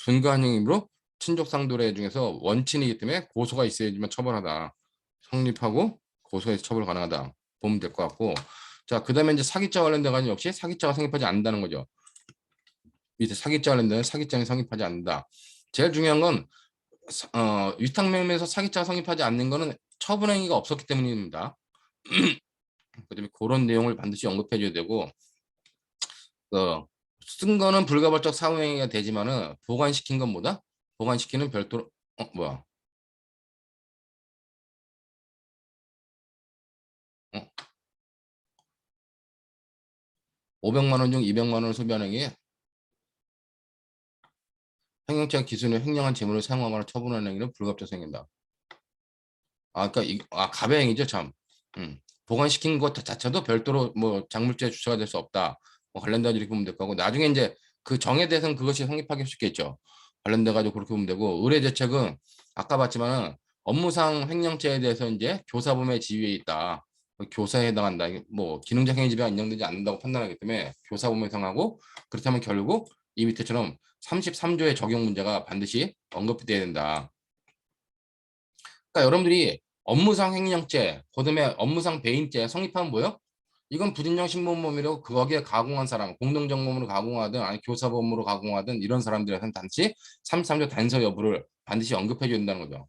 분과한 행위로 친족 상도례 중에서 원친이기 때문에 고소가 있어야지만 처벌하다. 성립하고 고소해서 처벌 가능하다. 보면 될 것 같고. 자, 그다음에 이제 사기죄 관련돼 가지고 역시 사기죄가 성립하지 않는다는 거죠. 밑에 사기죄 관련된 사기죄가 성립하지 않는다. 제일 중요한 건 위탁매매에서 사기죄가 성립하지 않는 거는 처분행위가 없었기 때문입니다. 그다음에 그런 내용을 반드시 언급해 줘야 되고 쓴 거는 불가벌적 사후행위가 되지만은 보관시킨 건 뭐다? 보관시키는 별도로 뭐야? 500만 원 중 200만 원을 소비하는 게 횡령죄 기준에 횡령한 재물을 사용하거나 처분하는 행위는 불가합적 행위다. 그러니까 갑의 행위죠, 참. 보관시킨 것 자체도 별도로 뭐 작물죄 주체가 될 수 없다. 뭐 관련된 이렇게 보면 될 거고 나중에 이제 그 정에 대해서는 그것이 성립하기 쉽겠죠. 관련돼 가지고 그렇게 보면 되고 의뢰대책은 아까 봤지만은 업무상 횡령죄에 대해서 이제 교사범의 지위에 있다. 교사에 해당한다. 뭐 기능적 행위 지배가 인정되지 않는다고 판단하기 때문에 교사범에 해당하고 그렇다면 결국 이 밑에처럼 33조의 적용 문제가 반드시 언급이 돼야 된다. 그러니까 여러분들이 업무상 횡령죄, 그다음에 업무상 배임죄 성립하면 뭐요? 이건 부진정 신분범이라고 거기에 가공한 사람, 공동정범으로 가공하든 아니 교사범으로 가공하든 이런 사람들한테는 단지 33조 단서 여부를 반드시 언급해 줘야 된다는 거죠.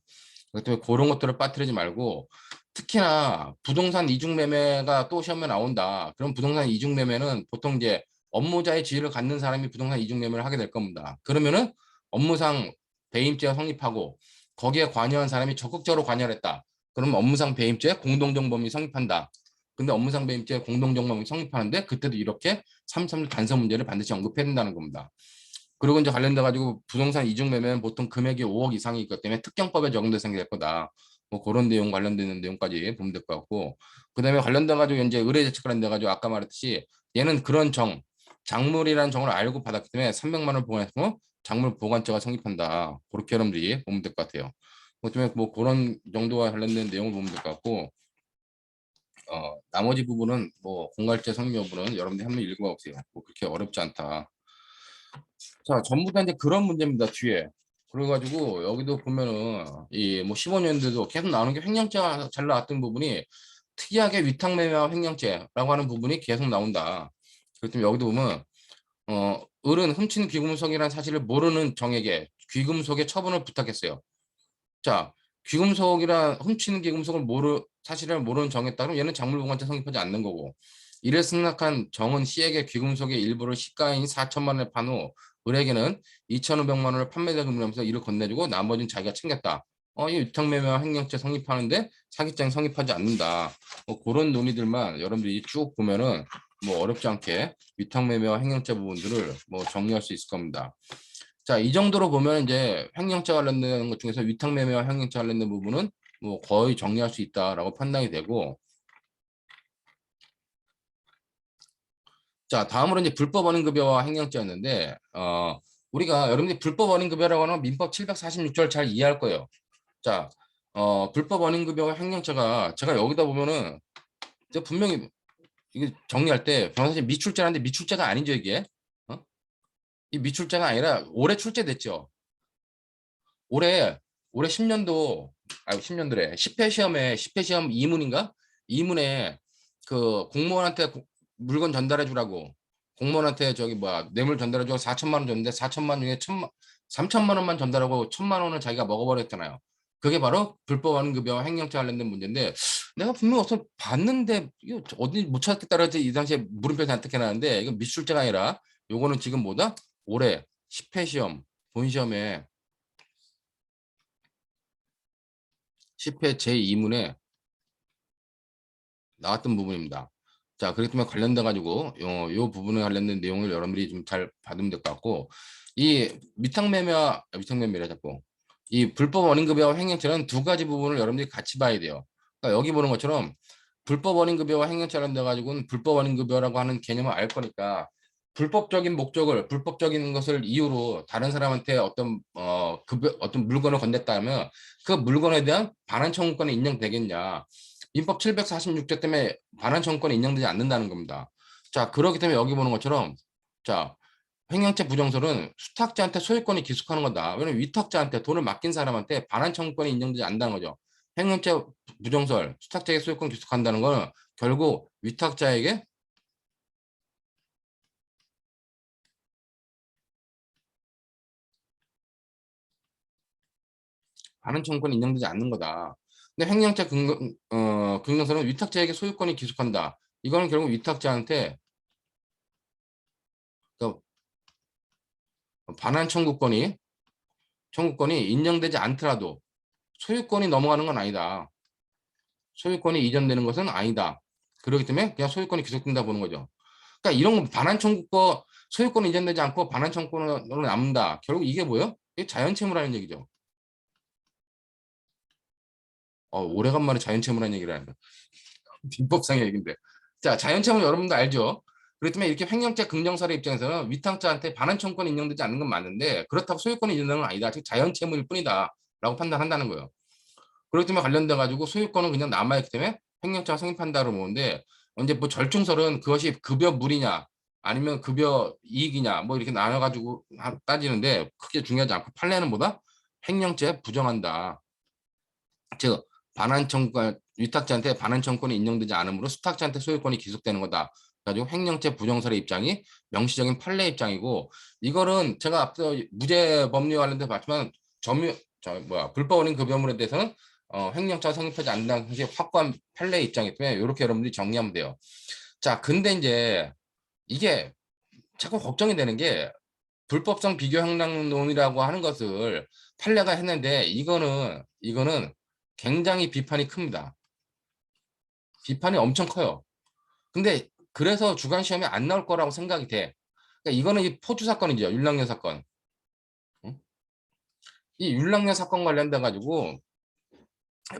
그렇기 때문에 그런 것들을 빠뜨리지 말고 특히나 부동산 이중 매매가 또 시험에 나온다. 그럼 부동산 이중 매매는 보통 이제 업무자의 지위를 갖는 사람이 부동산 이중 매매를 하게 될 겁니다. 그러면은 업무상 배임죄가 성립하고 거기에 관여한 사람이 적극적으로 관여를 했다. 그러면 업무상 배임죄 공동정범이 성립한다. 근데 업무상 배임죄 공동정범이 성립하는데 그때도 이렇게 33조 단서 문제를 반드시 언급해야 된다는 겁니다. 그리고 이제 관련돼 가지고 부동산 이중 매매는 보통 금액이 5억 이상이 있기 때문에 특경법에 적용돼서 생길 거다. 뭐 그런 내용 관련되는 내용까지 보면 될 것 같고 그다음에 관련돼 가지고 이제 의뢰대책 관련돼 가지고 아까 말했듯이 얘는 그런 작물이라는 정을 알고 받았기 때문에 300만 원 보관해서 작물 보관죄가 성립한다. 그렇게 여러분들이 보면 될 것 같아요. 그 때문에 뭐 그런 정도와 관련된 내용을 보면 될 것 같고 나머지 부분은 뭐 공갈죄 성립 여부는 여러분들이 한번 읽어보세요. 뭐 그렇게 어렵지 않다. 자, 전부 다 이제 그런 문제입니다, 뒤에. 그래가지고 여기도 보면은 이 뭐 15년대도 계속 나오는 게 횡령죄가 잘 나왔던 부분이 특이하게 위탁매매와 횡령죄라고 하는 부분이 계속 나온다. 그렇기 때문에 여기도 보면 을은 훔친 귀금속이라는 사실을 모르는 정에게 귀금속의 처분을 부탁했어요. 자, 귀금속이라 훔치는 귀금속을 사실을 모르는 정에 따르면 얘는 작물보관죄 성립하지 않는 거고, 이를 승낙한 정은 C에게 귀금속의 일부를 시가인 4천만 원에 판 후 을에게는 2,500만 원을 판매대금으로 하면서 이를 건네주고 나머지는 자기가 챙겼다. 이 위탁매매와 횡령죄 성립하는데 사기장이 성립하지 않는다. 뭐 그런 논의들만 여러분들이 쭉 보면은 뭐 어렵지 않게 위탁매매와 횡령죄 부분들을 뭐 정리할 수 있을 겁니다. 자, 이 정도로 보면 이제 횡령죄 관련된 것 중에서 위탁매매와 횡령죄 관련된 부분은 뭐 거의 정리할 수 있다라고 판단이 되고, 자, 다음으로 이제 불법 원인급여와 횡령죄였는데, 우리가 여러분들이 불법 원인급여라고 하는 건 민법 746조를 잘 이해할 거예요. 자, 불법 원인급여와 횡령죄가 제가 여기다 보면은 제가 분명히 이게 정리할 때 변호사님 미출죄라는데 미출죄가 아니죠, 이게. 어? 이 미출죄가 아니라 올해 출제됐죠. 올해 10년도 10년도래 10회 시험에 10회 시험 2문인가? 2문에 그 공무원한테 물건 전달해 주라고 공무원한테 저기 뭐야 뇌물 전달해 주고 4천만 원 줬는데 4천만 원 중에 3천만 원만 전달하고 1천만 원은 자기가 먹어버렸잖아요. 그게 바로 불법 원급여와 횡령죄 관련된 문제인데 내가 분명히 어서 봤는데 이거 어디 못 찾겠다 그래서 이 당시에 물음표 잔뜩 해놨는데 이건 미술죄가 아니라 요거는 지금 뭐다? 올해 10회 시험 본 시험에 10회 제2문에 나왔던 부분입니다. 자, 그렇기 때문에 관련돼 가지고 요 부분에 관련된 내용을 여러분들이 좀 잘 받으면 될 것 같고, 이 위탁매매라 자꾸 이 불법 원인급여와 횡령죄는 두 가지 부분을 여러분들이 같이 봐야 돼요. 그러니까 여기 보는 것처럼 불법 원인급여와 횡령죄 관련돼 가지고는 불법 원인급여라고 하는 개념을 알 거니까 불법적인 목적을 불법적인 것을 이유로 다른 사람한테 어떤 급여 어떤 물건을 건넸다면 그 물건에 대한 반환 청구권이 인정되겠냐? 민법 746조 때문에 반환 청구권이 인정되지 않는다는 겁니다. 자, 그렇기 때문에 여기 보는 것처럼 자, 횡령죄 부정설은 수탁자한테 소유권이 기속하는 거다. 왜냐면 위탁자한테 돈을 맡긴 사람한테 반환 청구권이 인정되지 않는다는 거죠. 횡령죄 부정설, 수탁자에게 소유권 기속한다는 거는 결국 위탁자에게 반환 청구권이 인정되지 않는 거다. 근데 횡령죄 긍정설은 위탁자에게 소유권이 기속한다. 이거는 결국 위탁자한테 그 반환 청구권이 인정되지 않더라도 소유권이 넘어가는 건 아니다. 소유권이 이전되는 것은 아니다. 그렇기 때문에 그냥 소유권이 기속된다 보는 거죠. 그러니까 이런 거 반환 청구권 소유권이 이전되지 않고 반환 청구권으로 남는다. 결국 이게 뭐예요? 이게 자연채무라는 얘기죠. 오래간만에 자연채무라는 얘기를 하는데 민법상의 얘기인데. 자, 자연채무 여러분도 알죠? 그렇기 때문에 이렇게 횡령죄 긍정설의 입장에서는 위탁자한테 반환 청구권이 인정되지 않는 건 맞는데 그렇다고 소유권이 인정되는 건 아니다. 즉 자연채무일 뿐이다. 라고 판단한다는 거예요. 그렇기 때문에 관련돼 가지고 소유권은 그냥 남아있기 때문에 횡령죄가 성립한다고 보는데 이제 뭐 절충설은 그것이 급여물이냐 아니면 급여 이익이냐 뭐 이렇게 나눠가지고 따지는데 크게 중요하지 않고 판례는 뭐다? 횡령죄 부정한다. 즉 반환 청구권 위탁자한테 반환 청구권이 인정되지 않으므로 수탁자한테 소유권이 기속되는 거다. 가지고 횡령죄 부정설의 입장이 명시적인 판례 입장이고 이거는 제가 앞서 무죄 법률 관련돼 봤지만 불법 원인 급여물에 대해서는 횡령죄가 성립하지 않는다는 것이 확고한 판례 입장이기 때문에 이렇게 여러분들이 정리하면 돼요. 자, 근데 이제 이게 자꾸 걱정이 되는 게 불법성 비교 형량론이라고 하는 것을 판례가 했는데 이거는 굉장히 비판이 큽니다. 비판이 엄청 커요. 근데 그래서 주간 시험에 안 나올 거라고 생각이 돼. 그러니까 이거는 이 포주 사건이죠. 윤락열 사건. 응? 이 윤락열 사건 관련돼 가지고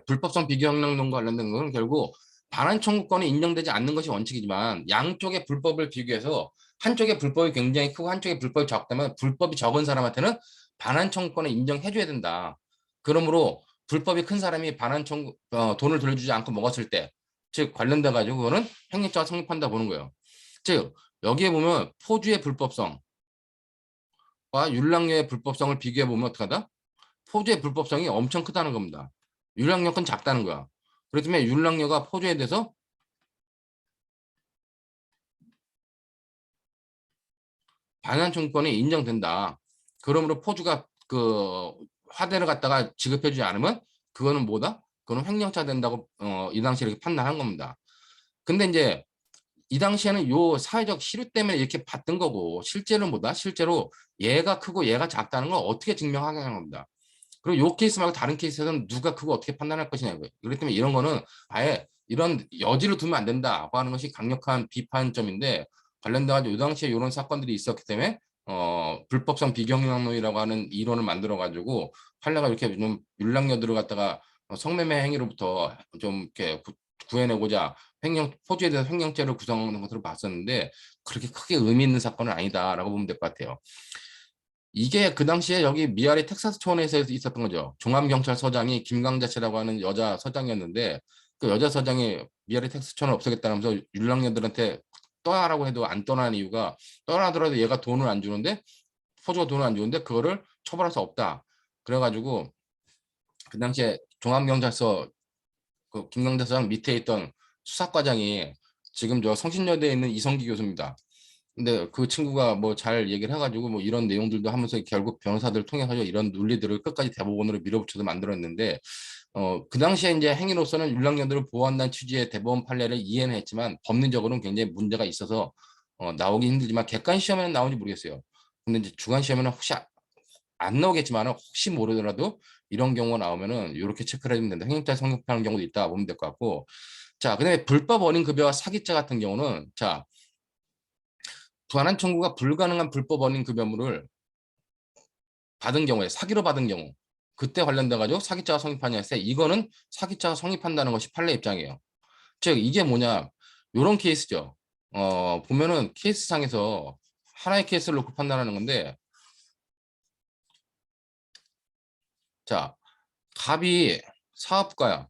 불법성 비교 형량론 관련된 것은 결국 반환 청구권이 인정되지 않는 것이 원칙이지만 양쪽의 불법을 비교해서 한쪽의 불법이 굉장히 크고 한쪽의 불법이 적다면 불법이 적은 사람한테는 반환 청구권을 인정해줘야 된다. 그러므로 불법이 큰 사람이 돈을 돌려주지 않고 먹었을 때, 즉 관련돼 가지고 그거는 횡령죄가 성립한다 보는 거예요. 즉 여기에 보면 포주의 불법성, 율락녀의 불법성을 비교해 보면 어떡하다? 포주의 불법성이 엄청 크다는 겁니다. 율락녀 건 작다는 거야. 그렇기 때문에 율락녀가 포주에 대해서 반환 청구권이 인정된다. 그러므로 포주가 그 화대를 갖다가 지급해주지 않으면 그거는 뭐다? 그거는 횡령차 된다고 이 당시에 이렇게 판단한 겁니다. 근데 이제 이 당시에는 요 사회적 시류 때문에 이렇게 봤던 거고 실제로는 뭐다? 실제로 얘가 크고 얘가 작다는 걸 어떻게 증명하겠냐는 겁니다. 그리고 요 케이스 말고 다른 케이스에서는 누가 크고 어떻게 판단할 것이냐고요. 그렇기 때문에 이런 거는 아예 이런 여지를 두면 안 된다고 하는 것이 강력한 비판점인데 관련돼가지고 이 당시에 이런 사건들이 있었기 때문에 불법성 비경량론이라고 하는 이론을 만들어 가지고 판례가 이렇게 좀 율락녀들을 갖다가 성매매 행위로부터 좀 이렇게 구해내고자 포주에 대해서 횡령죄를 구성하는 것으로 봤었는데 그렇게 크게 의미 있는 사건은 아니다라고 보면 될 것 같아요. 이게 그 당시에 여기 미아리 텍사스 초원에서 있었던 거죠. 종합경찰서장이 김강자씨라고 하는 여자 서장이었는데 그 여자 서장이 미아리 텍사스 초원을 없애겠다면서 율락녀들한테 떠나라고 해도 안 떠나는 이유가 떠나더라도 얘가 돈을 안 주는데 포주가 돈을 안 주는데 그거를 처벌할 수 없다. 그래가지고 그 당시에 종합경찰서 그 김강자 서장 밑에 있던 수사과장이 지금 저 성신여대에 있는 이성기 교수입니다. 근데 그 친구가 뭐 잘 얘기를 해가지고 뭐 이런 내용들도 하면서 결국 변호사들 통해서 이런 논리들을 끝까지 대법원으로 밀어붙여서 만들었는데 그 당시에 이제 행위로서는 율락녀들을 보호한다는 취지의 대법원 판례를 이해는 했지만 법리적으로는 굉장히 문제가 있어서 나오기 힘들지만 객관 시험에는 나오는지 모르겠어요. 근데 이제 주관 시험에는 혹시 안 나오겠지만 혹시 모르더라도 이런 경우가 나오면은 이렇게 체크를 해주면 된다. 행위자 성립하는 경우도 있다 보면 될 것 같고 자 그다음에 불법 원인 급여와 사기죄 같은 경우는 자 부활한 청구가 불가능한 불법 원인 급여물을 받은 경우에 사기로 받은 경우 그때 관련돼 가지고 사기자가 성립하냐 했을 때 이거는 사기자가 성립한다는 것이 판례 입장이에요. 즉 이게 뭐냐 요런 케이스죠. 보면은 케이스상에서 하나의 케이스를 놓고 판단하는 건데 자 갑이 사업가야.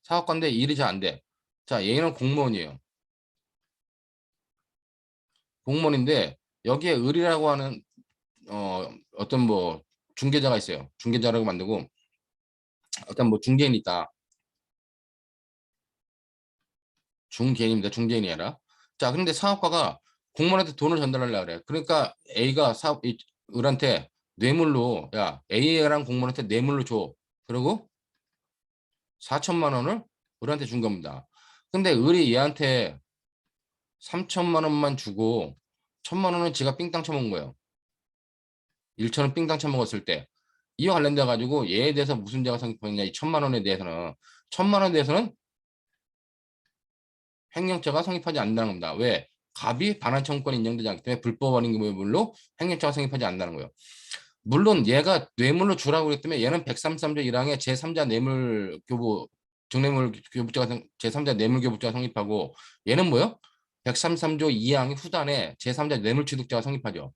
사업가인데 일이 잘 안 돼. 자 얘는 공무원이에요. 공무원인데 여기에 을이라고 하는 어떤 뭐 중개자가 있어요. 중개자라고 만들고 어떤 뭐 중개인이 있다. 중개인입니다. 중개인이 아니라. 자, 그런데 사업가가 공무원한테 돈을 전달하려고 그래. 그러니까 A가 을한테 뇌물로, 야, A랑 공무원한테 뇌물로 줘. 그리고 4천만 원을 을한테 준 겁니다. 근데 을이 얘한테 3천만 원만 주고 1천만 원은 지가 삥땅 쳐먹은 거예요. 1천원 삥땅 쳐먹었을 때. 이와 관련돼 가지고 얘에 대해서 무슨 죄가 성립하느냐 이 1천만 원에 대해서는 1천만 원에 대해서는 횡령죄가 성립하지 않는다는 겁니다. 왜? 갑이 반환 청구권이 인정되지 않기 때문에 불법 원인 금물로 횡령죄가 성립하지 않는다는 거예요. 물론 얘가 뇌물로 주라고 그랬기 때문에 얘는 133조 1항의 제3자 뇌물교부 증뇌물 교부죄가 제3자 뇌물교부죄가 성립하고 얘는 뭐요? 133조 2항의 후단에 제3자 뇌물취득죄가 성립하죠.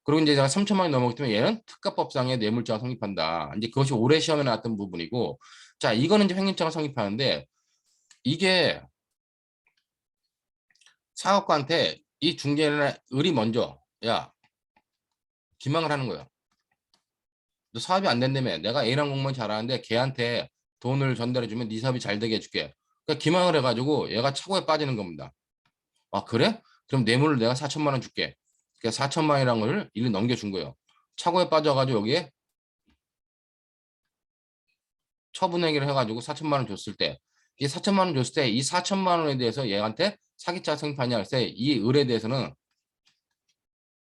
그리고 이제 제가 3천만 원이 넘었기 때문에 얘는 특가법상의 뇌물죄가 성립한다. 이제 그것이 올해 시험에 나왔던 부분이고 자 이거는 이제 횡령죄가 성립하는데 이게 사업가한테 이 중개인의 을이 먼저 야 기망을 하는 거야. 너 사업이 안 된다며. 내가 A랑 공무원 잘하는데 걔한테 돈을 전달해주면 네 사업이 잘 되게 해줄게. 그러니까 기망을 해가지고 얘가 차고에 빠지는 겁니다. 아 그래? 그럼 뇌물을 내가 4천만 원 줄게. 그러니까 4천만 원이라는 걸 일을 넘겨준 거예요. 차고에 빠져가지고 여기에 처분행위를 해가지고 4천만 원 줬을 때 이 4천만 원 줬을 때 이 4천만 원에 대해서 얘한테 사기자 성립하냐 할 때 이 을에 대해서는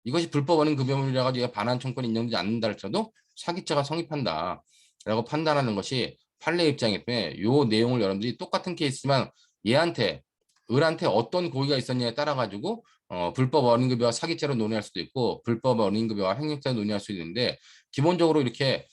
이것이 불법 원인 급여물이라 가지고 반환 청구권이 인정되지 않는다 할지라도 사기죄가 성립한다 라고 판단하는 것이 판례 입장이기 때문에 이 내용을 여러분들이 똑같은 케이스지만 얘한테 을한테 어떤 고의가 있었냐에 따라 가지고 불법 원인급여와 사기죄로 논의할 수도 있고 불법 원인급여와 횡령죄로 논의할 수 있는데 기본적으로 이렇게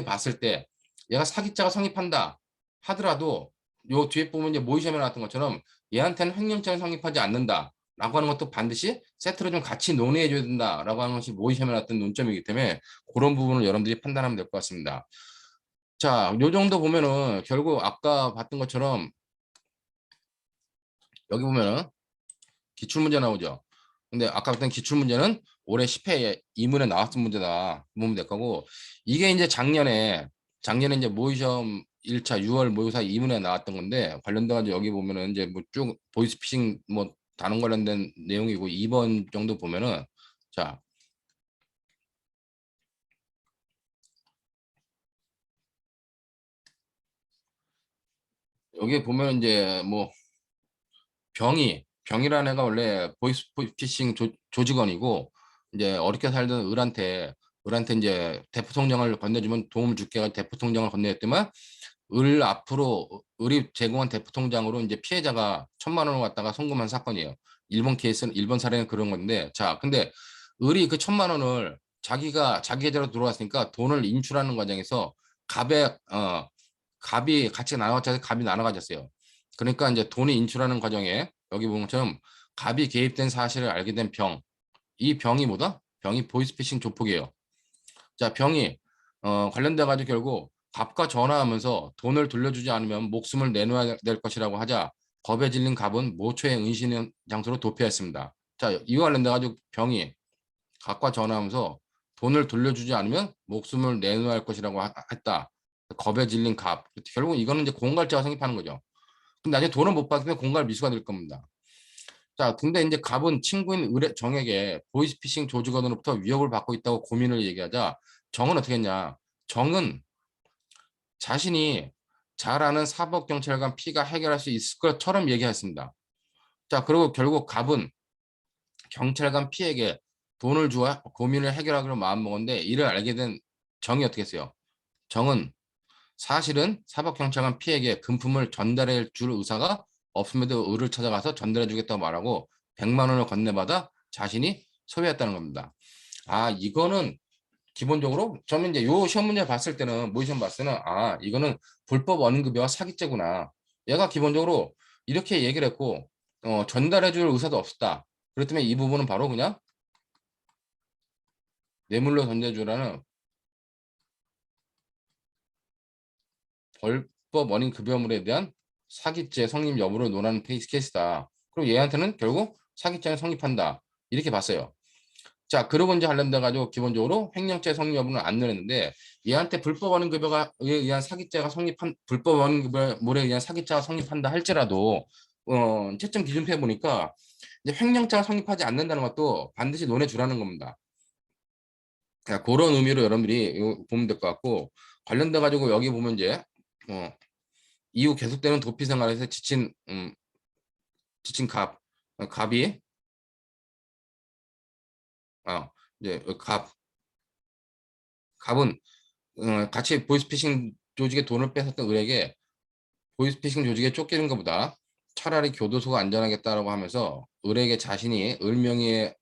봤을 때 얘가 사기죄가 성립한다 하더라도 요 뒤에 보면 이제 모의시험에 나왔던 것처럼 얘한테는 횡령죄가 성립하지 않는다 라고 하는 것도 반드시 세트로 좀 같이 논의해 줘야 된다라고 하는 것이 모의시험에 나왔던 논점이기 때문에 그런 부분을 여러분들이 판단하면 될 것 같습니다. 자, 요 정도 보면은 결국 아까 봤던 것처럼 여기 보면은 기출문제 나오죠. 근데 아까 했던 기출문제는 올해 10회 이문에 나왔던 문제다 보면 될 거고, 이게 이제 작년에 이제 모의시험 1차 6월 모의고사 이문에 나왔던 건데, 관련돼 가지고 여기 보면은 이제 뭐 쭉 보이스피싱 뭐 다른 관련된 내용이고, 2번 정도 보면은, 자 여기 보면 이제 뭐 병이라는 애가 원래 보이스피싱 조직원이고, 이제 어렵게 살던 을한테 이제 대포통장을 건네주면 도움을 줄게 해서 대포통장을 건네줬더만, 을 앞으로 을이 제공한 대포통장으로 이제 피해자가 1,000만 원을 갖다가 송금한 사건이에요. 일본 사례는 그런 건데, 자 근데 을이 그 1,000만 원을 자기 계좌로 들어왔으니까 돈을 인출하는 과정에서 갑의 갑이 같이 나눠가지고 갑이 나눠 가졌어요. 그러니까 이제 돈이 인출하는 과정에 여기 보면 것처럼 갑이 개입된 사실을 알게 된 이 병이 뭐다? 병이 보이스피싱 조폭이에요. 자, 병이 관련돼 가지고 결국 갑과 전화하면서 돈을 돌려주지 않으면 목숨을 내놓아야 될 것이라고 하자, 겁에 질린 갑은 모처에 은신의 장소로 도피했습니다. 자, 이와 관련돼 가지고 병이 갑과 전화하면서 돈을 돌려주지 않으면 목숨을 내놓아야 할 것이라고 했다. 겁에 질린 갑. 결국 이거는 이제 공갈죄가 성립하는 거죠. 근데 나중에 돈을 못 받으면 공갈 미수가 될 겁니다. 자, 근데 이제 갑은 친구인 정에게 보이스피싱 조직원으로부터 위협을 받고 있다고 고민을 얘기하자, 정은 어떻게 했냐? 정은 자신이 잘 아는 사법경찰관 P가 해결할 수 있을 것처럼 얘기했습니다. 자, 그리고 결국 갑은 경찰관 P에게 돈을 주어 고민을 해결하기로 마음먹었는데, 이를 알게 된 정이 어떻게 했어요? 정은 사실은 사법경찰관 P에게 금품을 전달해 줄 의사가 없음에도 을을 찾아가서 전달해 주겠다고 말하고 100만 원을 건네받아 자신이 소유했다는 겁니다. 아, 이거는 기본적으로 저는 이제 요 시험 문제 봤을 때는, 모의 시험 봤을 때는, 아, 이거는 불법 원인급여와 사기죄구나. 얘가 기본적으로 이렇게 얘기를 했고, 전달해 줄 의사도 없었다. 그렇다면 이 부분은 바로 그냥 뇌물로 던져주라는 불법 원인 급여물에 대한 사기죄 성립 여부를 논하는 케이스다. 그리고 얘한테는 결국 사기죄는 성립한다. 이렇게 봤어요. 자, 그러고 이제 관련돼 가지고 기본적으로 횡령죄 성립 여부는 안 내렸는데, 얘한테 불법 원인 급여에 의한 사기죄가 성립한 불법 원인 급여물에 의한 사기죄가 성립한다 할지라도, 채점 기준표에 보니까 이제 횡령죄가 성립하지 않는다는 것도 반드시 논해 주라는 겁니다. 그런 의미로 여러분들이 이거 보면 될 것 같고, 관련돼 가지고 여기 보면 이제 이후 계속되는 도피 생활에서 지친 갑이 어, 이제 갑은 같이 보이스피싱 조직에 돈을 뺏었던 을에게 보이스피싱 조직에 쫓기는 것보다 차라리 교도소가 안전하겠다라고 하면서 을에게 자신이 을의 명의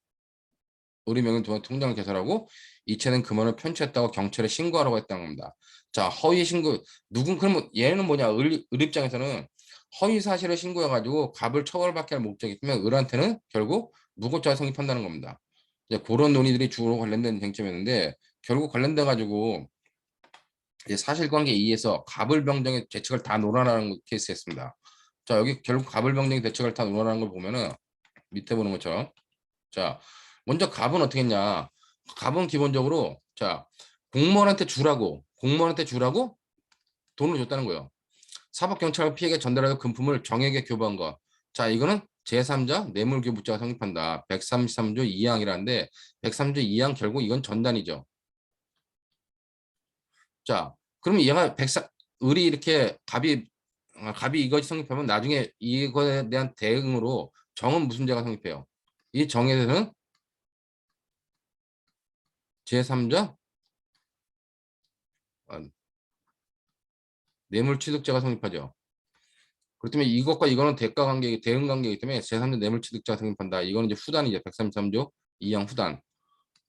통장을 개설하고 이체된 금원을 편취했다고 경찰에 신고하라고 했다는 겁니다. 자, 허위 신고, 그러면 얘는 뭐냐? 을 입장에서는 허위 사실을 신고해가지고 갑을 처벌받게 할 목적이 있으면 을한테는 결국 무고죄가 성립한다는 겁니다. 이제 그런 논의들이 주로 관련된 쟁점이었는데, 결국 관련돼 가지고 이제 사실관계 2에서 갑을병정의 대책을 다 논하라는 케이스였습니다. 자, 여기 결국 갑을병정의 대책을 다 논하라는 걸 보면은 밑에 보는 것처럼, 자, 먼저 갑은 어떻게 했냐? 갑은 기본적으로, 자, 공무원한테 주라고 돈을 줬다는 거예요. 사법경찰 피해가 전달하여 금품을 정에게 교부한 거. 자, 이거는 제3자 뇌물교부죄가 성립한다. 133조 2항이라는데, 103조 2항 결국 이건 전단이죠. 자, 그러면 얘가 을이 이렇게 갑이 이것이 성립하면 나중에 이거에 대한 대응으로 정은 무슨 죄가 성립해요? 이 정에 대해서는 제3자 뇌물취득죄가 성립하죠. 그렇다면 이것과 이거는 대응 관계이기 때문에 제3자 뇌물취득죄가 성립한다. 이거는 이제 후단이죠. 133조 2항 후단.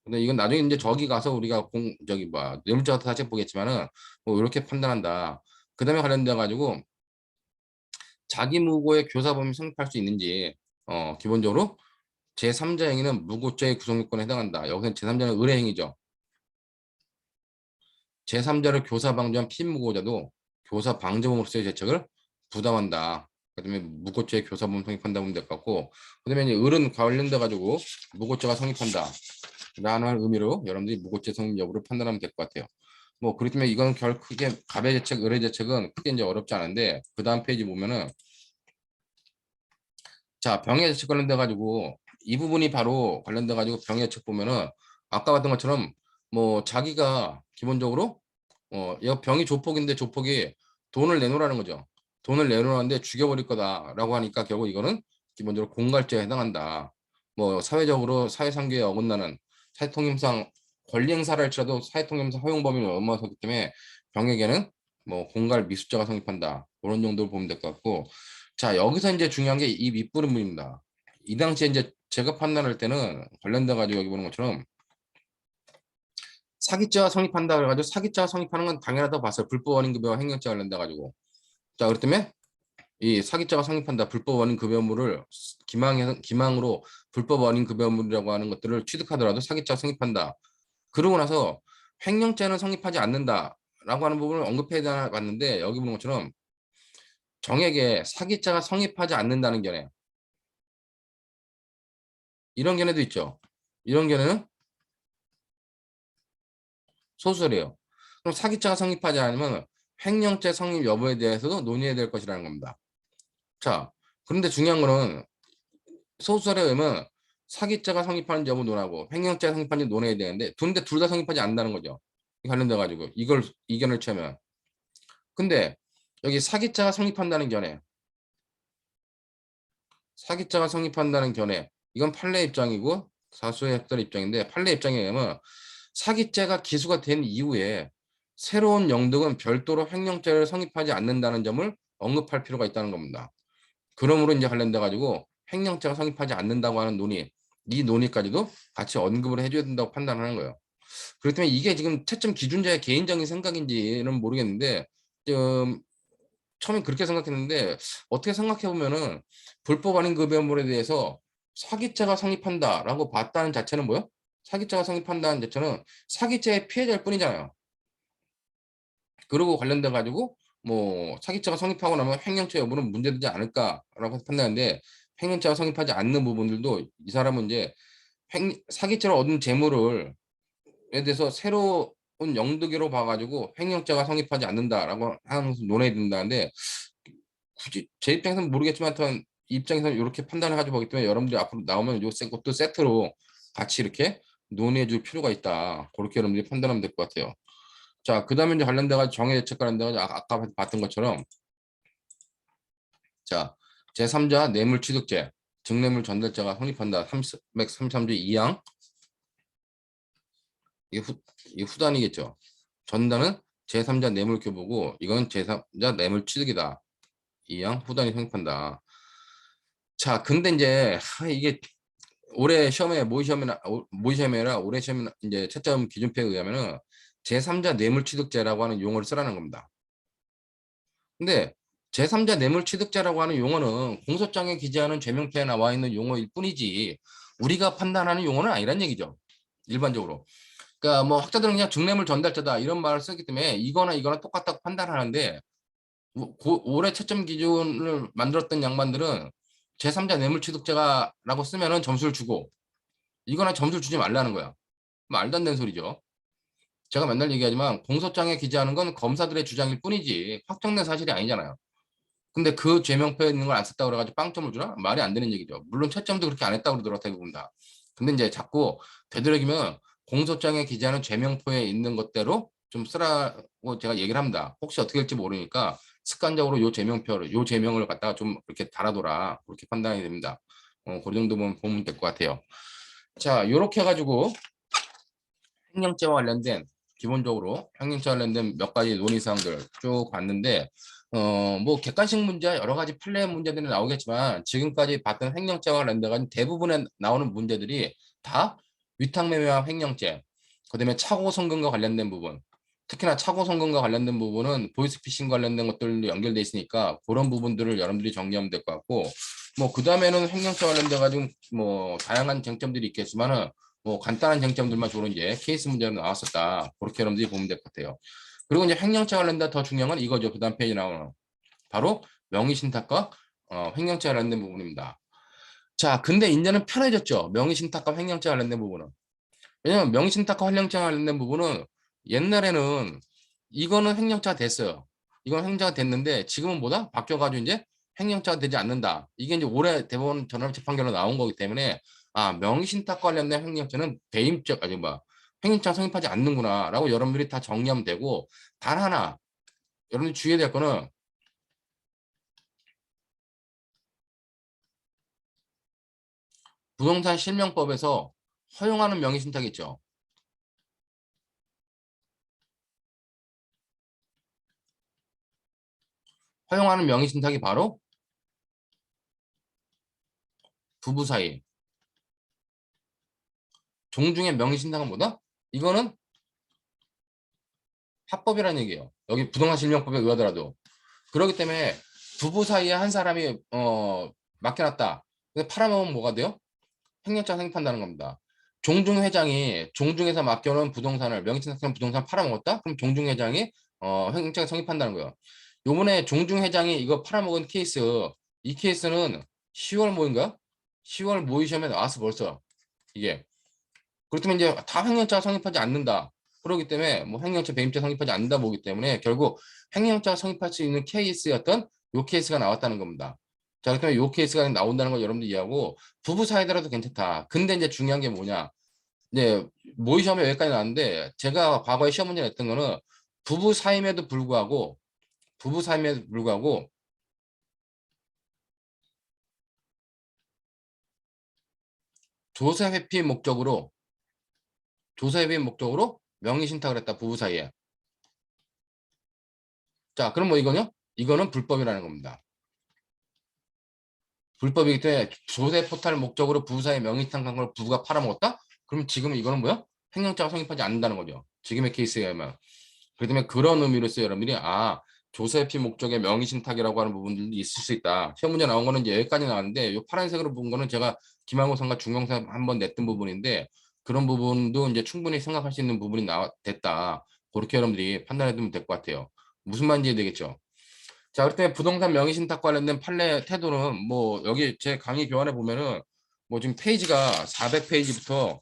근데 이건 나중에 이제 저기 가서 우리가 뇌물죄가 다시 보겠지만은 뭐 이렇게 판단한다. 그다음에 관련돼 가지고 자기 무고의 교사 범위 성립할 수 있는지, 기본적으로 제3자 행위는 무고죄의 구성요건에 해당한다. 여기서 제3자는 의뢰 행위죠. 제3자를 교사 방조한 피무고자도 교사 방조범으로서의 죄책을 부담한다. 그다음에 무고죄 교사범 성립한다 보면 될 것 같고, 그다음에 이제 을은 관련돼 가지고 무고죄가 성립한다 라는 의미로 여러분들이 무고죄 성립 여부를 판단하면 될 것 같아요. 뭐 그렇기 때문에 이건 크게 갑의 죄책, 을의 죄책은 크게 이제 어렵지 않은데, 그 다음 페이지 보면은 자, 병의 죄책 관련돼 가지고 이 부분이 바로 관련돼 가지고 병의 죄책 보면은 아까 봤던 것처럼 뭐 자기가 기본적으로 이 병이 조폭인데 조폭이 돈을 내놓으라는 거죠. 돈을 내놓으라는데 죽여버릴 거다라고 하니까 결국 이거는 기본적으로 공갈죄에 해당한다. 뭐 사회적으로 사회상규에 어긋나는 사회통념상 권리 행사를 할지라도 사회통념상 허용 범위를 넘어서기 때문에 병에게는 뭐 공갈 미수죄가 성립한다. 그런 정도로 보면 될 것 같고, 자, 여기서 이제 중요한 게 이 밑부분입니다. 이 당시에 이제 제가 판단할 때는 관련돼 가지고 여기 보는 것처럼 사기죄가 성립한다 그래가지고 사기죄가 성립하는 건 당연하다고 봤어요. 불법 원인 급여와 횡령죄 관련돼 가지고. 자, 그렇기 때문에 이 사기죄가 성립한다. 불법 원인 급여물을 기망으로 불법 원인 급여물이라고 하는 것들을 취득하더라도 사기죄가 성립한다. 그러고 나서 횡령죄는 성립하지 않는다라고 하는 부분을 언급해 봤는데, 여기 보는 것처럼 정액에 사기죄가 성립하지 않는다는 견해. 이런 견해도 있죠. 이런 견해는 소수래요. 그럼 사기죄가 성립하지 않으면 횡령죄 성립 여부에 대해서도 논의해야 될 것이라는 겁니다. 자, 그런데 중요한 거는 소수설에 의하면 사기죄가 성립하는지 여부 논하고 횡령죄가 성립하는지 논해야 되는데, 근데 둘 다 성립하지 않는다는 거죠. 관련돼 가지고 이걸 이견을 취하면. 근데 여기 사기죄가 성립한다는 견해, 사기죄가 성립한다는 견해, 이건 판례 입장이고 사수의 heb달 입장인데, 판례 입장에 의하면 사기죄가 기수가 된 이후에 새로운 영등은 별도로 횡령죄를 성립하지 않는다는 점을 언급할 필요가 있다는 겁니다. 그러므로 이제 관련돼 가지고 횡령죄가 성립하지 않는다고 하는 논의, 이 논의까지도 같이 언급을 해줘야 된다고 판단하는 거예요. 그렇기 때문에 이게 지금 채점 기준자의 개인적인 생각인지는 모르겠는데, 좀 처음에 그렇게 생각했는데 어떻게 생각해 보면은 불법 아닌 급여물에 대해서 사기죄가 성립한다라고 봤다는 자체는 뭐요? 사기죄가 성립한다는 자체는 사기죄의 피해자일 뿐이잖아요. 그리고 관련돼 가지고 뭐 사기죄가 성립하고 나면 횡령죄 여부는 문제되지 않을까라고 판단하는데, 횡령죄가 성립하지 않는 부분들도 이 사람은 이제 사기죄로 얻은 재물을 에 대해서 새로운 영득으로 봐가지고 횡령죄가 성립하지 않는다라고 하는 것을 논해야 된다는데, 굳이 제 입장에서는 모르겠지만 하여튼 입장에서 이렇게 판단을 가지고 보기 때문에 여러분들이 앞으로 나오면 것도 세트로 같이 이렇게 논의해 줄 필요가 있다. 그렇게 여러분들이 판단하면 될 것 같아요. 자, 그 다음에 이제 관련돼가 정해대책 관련돼가 아까 봤던 것처럼, 자, 제3자 뇌물취득죄, 증뇌물 전달자가 성립한다. 333조 2항, 이게 후단이겠죠. 전단은 제3자 뇌물교부고 이건 제3자 뇌물취득이다. 2항 후단이 성립한다. 자, 근데 이제 이게 올해 시험에 모의시험이라 올해 시험에 이제 채점 기준표에 의하면은 제3자 뇌물취득죄라고 하는 용어를 쓰라는 겁니다. 근데 제3자 뇌물취득죄라고 하는 용어는 공소장에 기재하는 죄명표에 나와 있는 용어일 뿐이지 우리가 판단하는 용어는 아니란 얘기죠. 일반적으로. 그러니까 뭐 학자들은 그냥 증례물 전달자다 이런 말을 쓰기 때문에 이거나 똑같다고 판단하는데, 올해 채점 기준을 만들었던 양반들은 제3자 뇌물취득죄가라고 쓰면은 점수를 주고 이거나 점수를 주지 말라는 거야. 말도 안 되는 소리죠. 제가 맨날 얘기하지만 공소장에 기재하는 건 검사들의 주장일 뿐이지 확정된 사실이 아니잖아요. 근데 그 죄명표에 있는 걸 안 썼다고 그래가지고 빵점을 주나? 말이 안 되는 얘기죠. 물론 채점도 그렇게 안 했다고 그러더라고 대부분 다. 근데 이제 자꾸 되도록이면 공소장에 기재하는 죄명표에 있는 것대로 좀 쓰라고 제가 얘기를 합니다. 혹시 어떻게 될지 모르니까 습관적으로 요 죄명을 갖다가 좀 이렇게 달아둬라. 그렇게 판단이 됩니다. 그 정도 보면 될 것 같아요. 자, 요렇게 해가지고 횡령죄와 관련된 기본적으로 횡령죄와 관련된 몇 가지 논의 사항들 쭉 봤는데, 뭐 객관식 문제 여러 가지 판례 문제들이 나오겠지만 지금까지 봤던 횡령죄와 관련된 대부분에 나오는 문제들이 다 위탁매매와 횡령죄, 그다음에 차고송금과 관련된 부분, 특히나 차고송금과 관련된 부분은 보이스피싱 관련된 것들로 연결돼 있으니까 그런 부분들을 여러분들이 정리하면 될 것 같고, 뭐 그다음에는 횡령죄 관련돼 가지고 뭐 다양한 쟁점들이 있겠지만은 뭐 간단한 쟁점들만 주로 이제 케이스 문제로 나왔었다. 그렇게 여러분들이 보면 될 것 같아요. 그리고 이제 횡령죄 관련된 더 중요한 건 이거죠. 그 다음 페이지 나오는 바로 명의신탁과 횡령죄와 관련된 부분입니다. 자, 근데 이제는 편해졌죠. 명의신탁과 횡령죄와 관련된 부분은. 왜냐면 명의신탁과 횡령죄와 관련된 부분은 옛날에는 이거는 횡령죄가 됐어요. 이건 횡령죄가 됐는데 지금은 뭐다? 바뀌어가지고 이제 횡령죄가 되지 않는다. 이게 이제 올해 대법원 전원 재판결로 나온 거기 때문에 명의신탁과 관련된 횡령죄는 배임죄 아니 뭐 횡령죄가 성립하지 않는구나라고 여러분들이 다 정리하면 되고 단 하나 여러분들 주의해야 될 거는 부동산 실명법에서 허용하는 명의신탁이 있죠. 허용하는 명의신탁이 바로 부부 사이. 종중의 명의신탁은 뭐다? 이거는 합법이라는 얘기예요. 여기 부동산 실명법에 의하더라도. 그렇기 때문에 부부 사이에 한 사람이 맡겨놨다. 근데 팔아먹으면 뭐가 돼요? 횡령죄가 성립한다는 겁니다. 종중 회장이 종중에서 맡겨놓은 부동산을 명의신탁한 부동산 팔아먹었다? 그럼 종중 회장이 횡령죄가 성립한다는 거예요. 요번에 종중 회장이 이거 팔아먹은 케이스, 이 케이스는 10월 모인가? 10월 모의 시험에 나왔어 벌써 이게. 그렇다면 이제 다 횡령죄가 성립하지 않는다. 그렇기 때문에 뭐 횡령죄, 배임죄 성립하지 않는다 보기 때문에 결국 횡령죄가 성립할 수 있는 케이스였던 요 케이스가 나왔다는 겁니다. 자, 그렇다면 요 케이스가 나온다는 걸 여러분들 이해하고 부부 사이더라도 괜찮다. 근데 이제 중요한 게 뭐냐? 이제 모의 시험에 여기까지 나왔는데 제가 과거에 시험 문제 냈던 거는 부부 사임에도 불구하고 조세 회피 목적으로 명의신탁을 했다. 부부 사이에. 자, 그럼 뭐 이거요? 이거는 불법이라는 겁니다. 불법이기 때문에 조세 포탈 목적으로 부사의 명의신탁한 걸 부가 팔아먹었다? 그럼 지금 이거는 뭐야? 횡령죄가 성립하지 않는다는 거죠. 지금의 케이스에 의하면. 그렇기 때문에 그런 의미로서 여러분들이 조세 피 목적의 명의신탁이라고 하는 부분들도 있을 수 있다. 시험 문제 나온 거는 이제 여기까지 나왔는데 이 파란색으로 본 거는 제가 김한고선과 중경선 한번 냈던 부분인데 그런 부분도 이제 충분히 생각할 수 있는 부분이 됐다. 그렇게 여러분들이 판단해 두면 될 것 같아요. 무슨 말인지 되겠죠? 자, 그때 부동산 명의신탁 관련된 판례 태도는 뭐 여기 제 강의 교환에 보면은 뭐 지금 페이지가 400페이지부터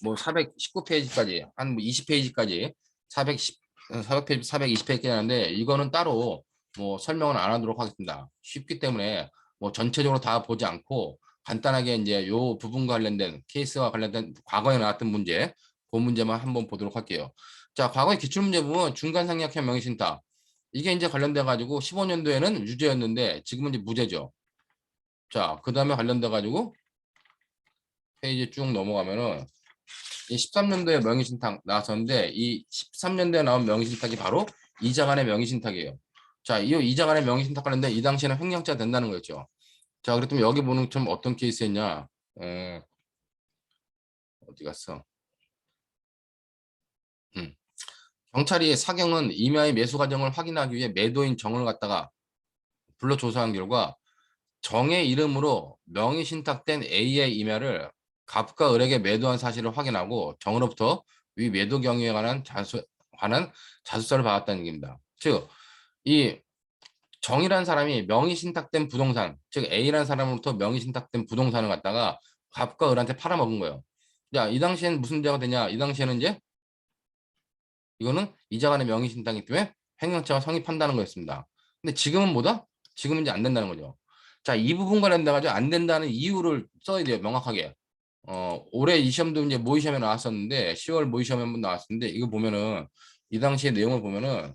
뭐 419페이지까지 한 20페이지까지 400페이지, 420페이지까지 하는데 이거는 따로 뭐 설명을 안 하도록 하겠습니다. 쉽기 때문에 뭐 전체적으로 다 보지 않고 간단하게 이제 요 부분과 관련된 케이스와 관련된 과거에 나왔던 문제 그 문제만 한번 보도록 할게요. 자, 과거의 기출문제 보면 중간상략형 명의신탁 이게 이제 관련돼 가지고 15년도에는 유죄였는데 지금은 이제 무죄죠. 자, 그 다음에 관련돼 가지고 페이지 쭉 넘어가면은 이 13년도에 명의신탁 나왔었는데 이 13년도에 나온 명의신탁이 바로 이자간의 명의신탁이에요. 자, 이 이자간의 명의신탁 관련된 이 당시에는 횡령죄가 된다는 거였죠. 자, 그랬더니 여기 보는 좀 어떤 케이스였냐? 어디 갔어? 음. 경찰이 사경은 임야의 매수 과정을 확인하기 위해 매도인 정을 갖다가 불러 조사한 결과 정의 이름으로 명의신탁된 A의 임야를 갑과 을에게 매도한 사실을 확인하고 정으로부터 위 매도 경위에 관한 자수서를 받았다는 얘기입니다. 즉, 이 정이라는 사람이 명의신탁된 부동산, 즉 A라는 사람으로부터 명의신탁된 부동산을 갖다가 갑과 을한테 팔아먹은 거예요. 자, 이 당시에는 무슨 죄가 되냐? 이 당시에는 이제 이거는 이자간의 명의신탁이기 때문에 횡령죄가 성립한다는 거였습니다. 근데 지금은 뭐다? 지금은 이제 안 된다는 거죠. 자, 이 부분 관련돼 가지고 안 된다는 이유를 써야 돼요. 명확하게. 올해 이 시험도 이제 모의 시험에 나왔었는데 10월 모의 시험에 한번 나왔었는데 이거 보면은 이 당시의 내용을 보면은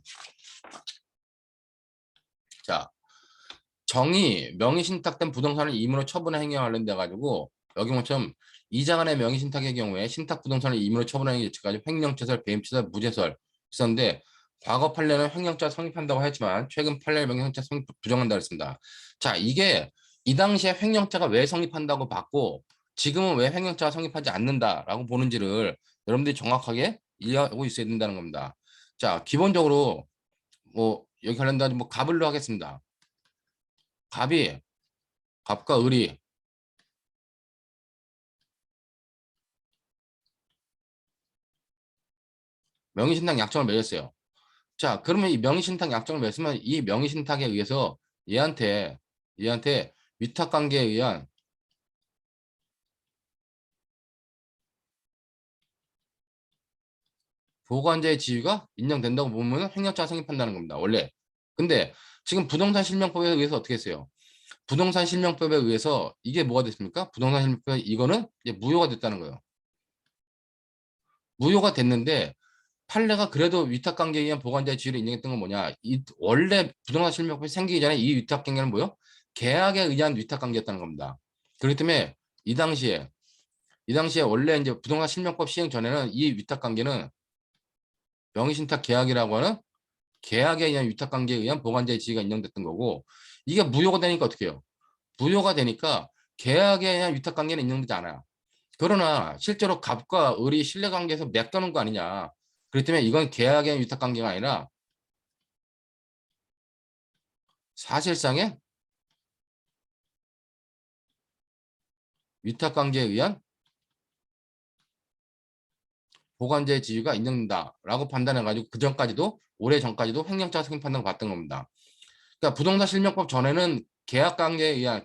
자, 정의 명의신탁된 부동산을 임의로 처분한 행위와 관련돼 가지고 여기 뭐처럼 이자간의 명의신탁의 경우에 신탁 부동산을 임의로 처분하는 게 예측까지 횡령죄설, 배임죄설, 무죄설 있었는데 과거 판례는 횡령죄가 성립한다고 했지만 최근 판례 명의형죄 성립 부정한다고 했습니다. 자, 이게 이 당시에 횡령죄가 왜 성립한다고 봤고 지금은 왜 횡령죄가 성립하지 않는다라고 보는지를 여러분들이 정확하게 이해하고 있어야 된다는 겁니다. 자, 기본적으로 뭐 여기 관련된 뭐 갑을로 하겠습니다. 갑이 갑과 을이 명의신탁 약정을 맺었어요. 자, 그러면 이 명의신탁 약정을 맺으면 이 명의신탁에 의해서 얘한테 위탁관계에 의한 보관자의 지위가 인정된다고 보면 횡령죄가 성립한다는 겁니다. 원래. 근데 지금 부동산 실명법에 의해서 어떻게 했어요? 부동산 실명법에 의해서 이게 뭐가 됐습니까? 부동산 실명법에 이거는 이제 무효가 됐다는 거예요. 무효가 됐는데 판례가 그래도 위탁관계에 의한 보관자의 지위를 인정했던 건 뭐냐? 원래 부동산 실명법이 생기기 전에 이 위탁관계는 뭐요? 계약에 의한 위탁관계였다는 겁니다. 그렇기 때문에 이 당시에 원래 이제 부동산 실명법 시행 전에는 이 위탁관계는 명의신탁 계약이라고 하는 계약에 의한 위탁관계에 의한 보관자의 지위가 인정됐던 거고 이게 무효가 되니까 어떻게 해요? 무효가 되니까 계약에 의한 위탁관계는 인정되지 않아요. 그러나 실제로 갑과 을이 신뢰관계에서 맺겨놓은 거 아니냐. 그렇기 때문에 이건 계약에 의한 위탁관계가 아니라 사실상의 위탁관계에 의한 보관자의 지위가 인정된다라고 판단해가지고 그 전까지도 오래 전까지도 횡령죄가 성립 판단을 받던 겁니다. 그러니까 부동산 실명법 전에는 계약에 의한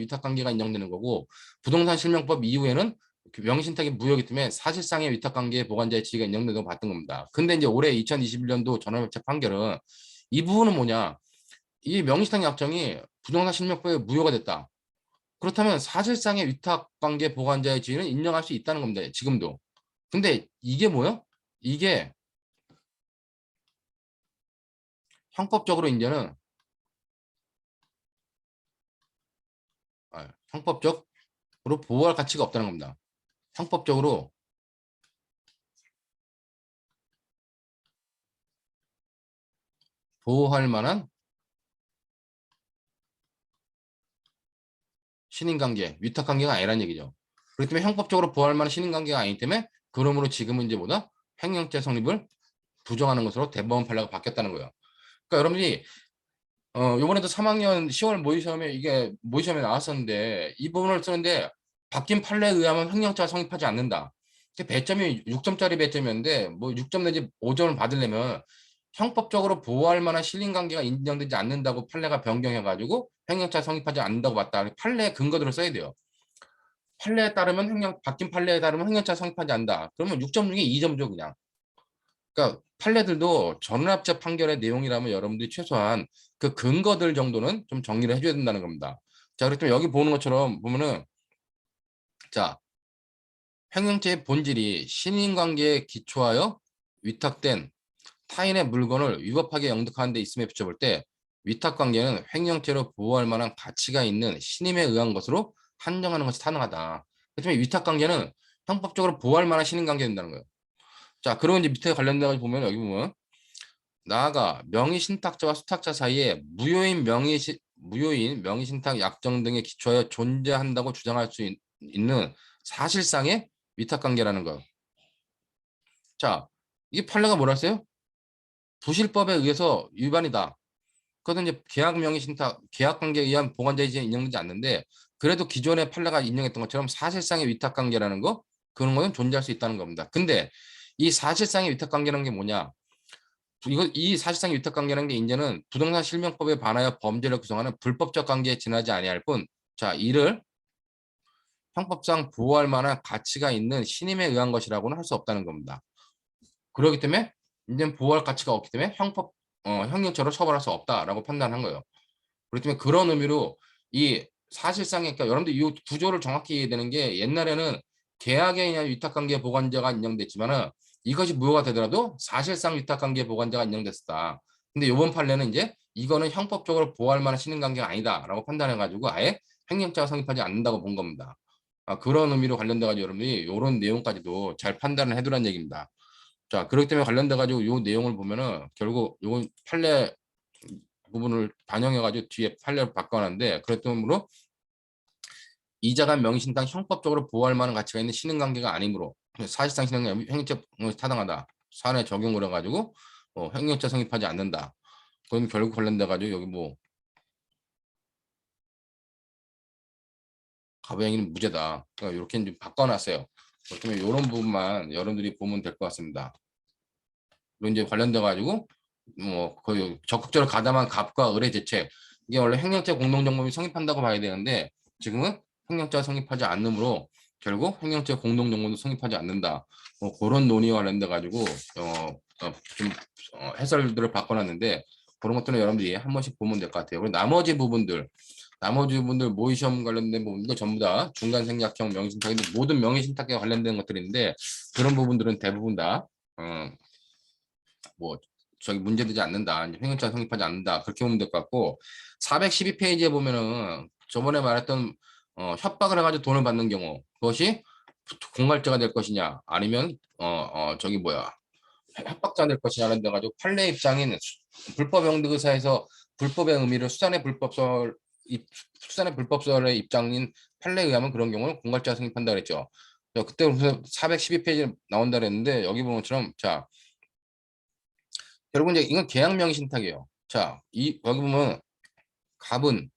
위탁관계가 인정되는 거고 부동산 실명법 이후에는 그 명의신탁이 무효이기 때문에 사실상의 위탁관계의 보관자의 지위가 인정된다고 봤던 겁니다. 근데 이제 올해 2021년도 전원협체 판결은 이 부분은 뭐냐? 이 명의신탁 약정이 부동산 실명법에 무효가 됐다. 그렇다면 사실상의 위탁관계 보관자의 지위는 인정할 수 있다는 겁니다. 지금도. 근데 이게 뭐요? 이게 형법적으로 이제는 형법적으로 보호할 가치가 없다는 겁니다. 형법적으로 보호할 만한 신인관계, 위탁관계가 아니라는 얘기죠. 그렇기 때문에 형법적으로 보호할 만한 신인관계가 아니기 때문에 그러므로 지금은 이제 뭐다? 횡령죄 성립을 부정하는 것으로 대법원 판례가 바뀌었다는 거예요. 그러니까 여러분이 이번에도 3학년 10월 모의시험에 이게 모의시험에 나왔었는데 이 부분을 쓰는데 바뀐 판례에 의하면 횡령죄가 성립하지 않는다. 배점이 6점짜리 배점이었는데 뭐 6점 내지 5점을 받으려면 형법적으로 보호할 만한 신인관계가 인정되지 않는다고 판례가 변경해가지고 횡령죄가 성립하지 않는다고 봤다. 판례 근거들을 써야 돼요. 판례에 따르면 바뀐 판례에 따르면 횡령죄가 성립하지 않는다. 그러면 6점 중에 2점죠 그냥. 그러니까 판례들도 전원합체 판결의 내용이라면 여러분들이 최소한 그 근거들 정도는 좀 정리를 해줘야 된다는 겁니다. 자, 그렇다면 여기 보는 것처럼 보면은 자, 횡령죄의 본질이 신인관계에 기초하여 위탁된 타인의 물건을 위법하게 영득하는 데 있음에 비춰볼 때 위탁관계는 횡령죄로 보호할 만한 가치가 있는 신임에 의한 것으로 한정하는 것이 타당하다. 그렇다면 위탁관계는 형법적으로 보호할 만한 신임관계가 된다는 거예요. 자, 그리고 이제 밑에 관련돼서 보면 여기 보면 나아가 명의신탁자와 수탁자 사이에 무효인 명의신탁 약정 등에 기초하여 존재한다고 주장할 수 있는 사실상의 위탁관계라는 거. 자, 이 판례가 뭐라 했어요? 부실법에 의해서 위반이다. 그것은 이제 계약 명의신탁, 계약관계에 의한 보관자의지에 인정되지 않는데 그래도 기존의 판례가 인정했던 것처럼 사실상의 위탁관계라는 거 그런 거는 존재할 수 있다는 겁니다. 근데 이 사실상의 위탁관계라는 게 뭐냐? 이 사실상의 위탁관계라는 게 이제는 부동산 실명법에 반하여 범죄를 구성하는 불법적 관계에 지나지 아니할 뿐, 자 이를 형법상 보호할 만한 가치가 있는 신임에 의한 것이라고는 할 수 없다는 겁니다. 그렇기 때문에 이제는 보호할 가치가 없기 때문에 형량처로 처벌할 수 없다라고 판단한 거예요. 그렇기 때문에 그런 의미로 이 사실상의 그러니까 여러분들 이 구조를 정확히 이해되는 게 옛날에는 계약에 의한 위탁관계 보관자가 인정됐지만은 이것이 무효가 되더라도 사실상 위탁관계 보관자가 인정됐었다. 근데 이번 판례는 이제 이거는 형법적으로 보호할 만한 신인관계가 아니다라고 판단해가지고 아예 횡령죄가 성립하지 않는다고 본 겁니다. 그런 의미로 관련돼가지고 여러분이 이런 내용까지도 잘 판단을 해두라는 얘기입니다. 자, 그렇기 때문에 관련돼가지고 이 내용을 보면은 결국 이건 판례 부분을 반영해가지고 뒤에 판례를 바꿔놨는데 그랬더므로 이자가 명의신탁 형법적으로 보호할 만한 가치가 있는 신인관계가 아니므로 사실상 신인관계 횡령죄 타당하다. 사안에 적용을 해가지고 횡령죄 성립하지 않는다. 그럼 결국 관련돼가지고 여기 뭐 가부행위는 무죄다. 그러니까 이렇게 좀 바꿔놨어요. 그렇기 때문에 이런 부분만 여러분들이 보면 될 것 같습니다. 이제 관련돼 가지고 거의 적극적으로 가담한 갑과 을의 대책, 이게 원래 횡령죄 공동정범이 성립한다고 봐야 되는데 지금은 횡령죄가 성립하지 않으므로 결국 횡령죄 공동정범도 성립하지 않는다. 그런 논의와 관련돼 가지고 좀 해설들을 바꿔놨는데 그런 것들은 여러분들이 한 번씩 보면 될 것 같아요. 그리고 나머지 부분들 모의시험 관련된 부분도 전부 다 중간생략형 명의신탁인데 모든 명의신탁에 관련된 것들인데 그런 부분들은 대부분 다 저기 문제되지 않는다. 이제 횡령죄가 성립하지 않는다. 그렇게 보면 될 것 같고 412페이지에 보면은 저번에 말했던 협박을 해가지고 돈을 받는 경우 그것이 공갈죄가 될 것이냐 아니면 저기 뭐야 협박자 될 것이냐는 데 가지고 판례 입장인 불법영득의사에서 불법의 의미를 수산의 불법설의 입장인 판례에 의하면 그런 경우는 공갈죄가 성립한다 그랬죠. 그때 무슨 412페이지 나온다 그랬는데 여기 보면 것처럼 자 여러분 이제 이건 계약명의 신탁이에요. 자, 여기 보면 갑은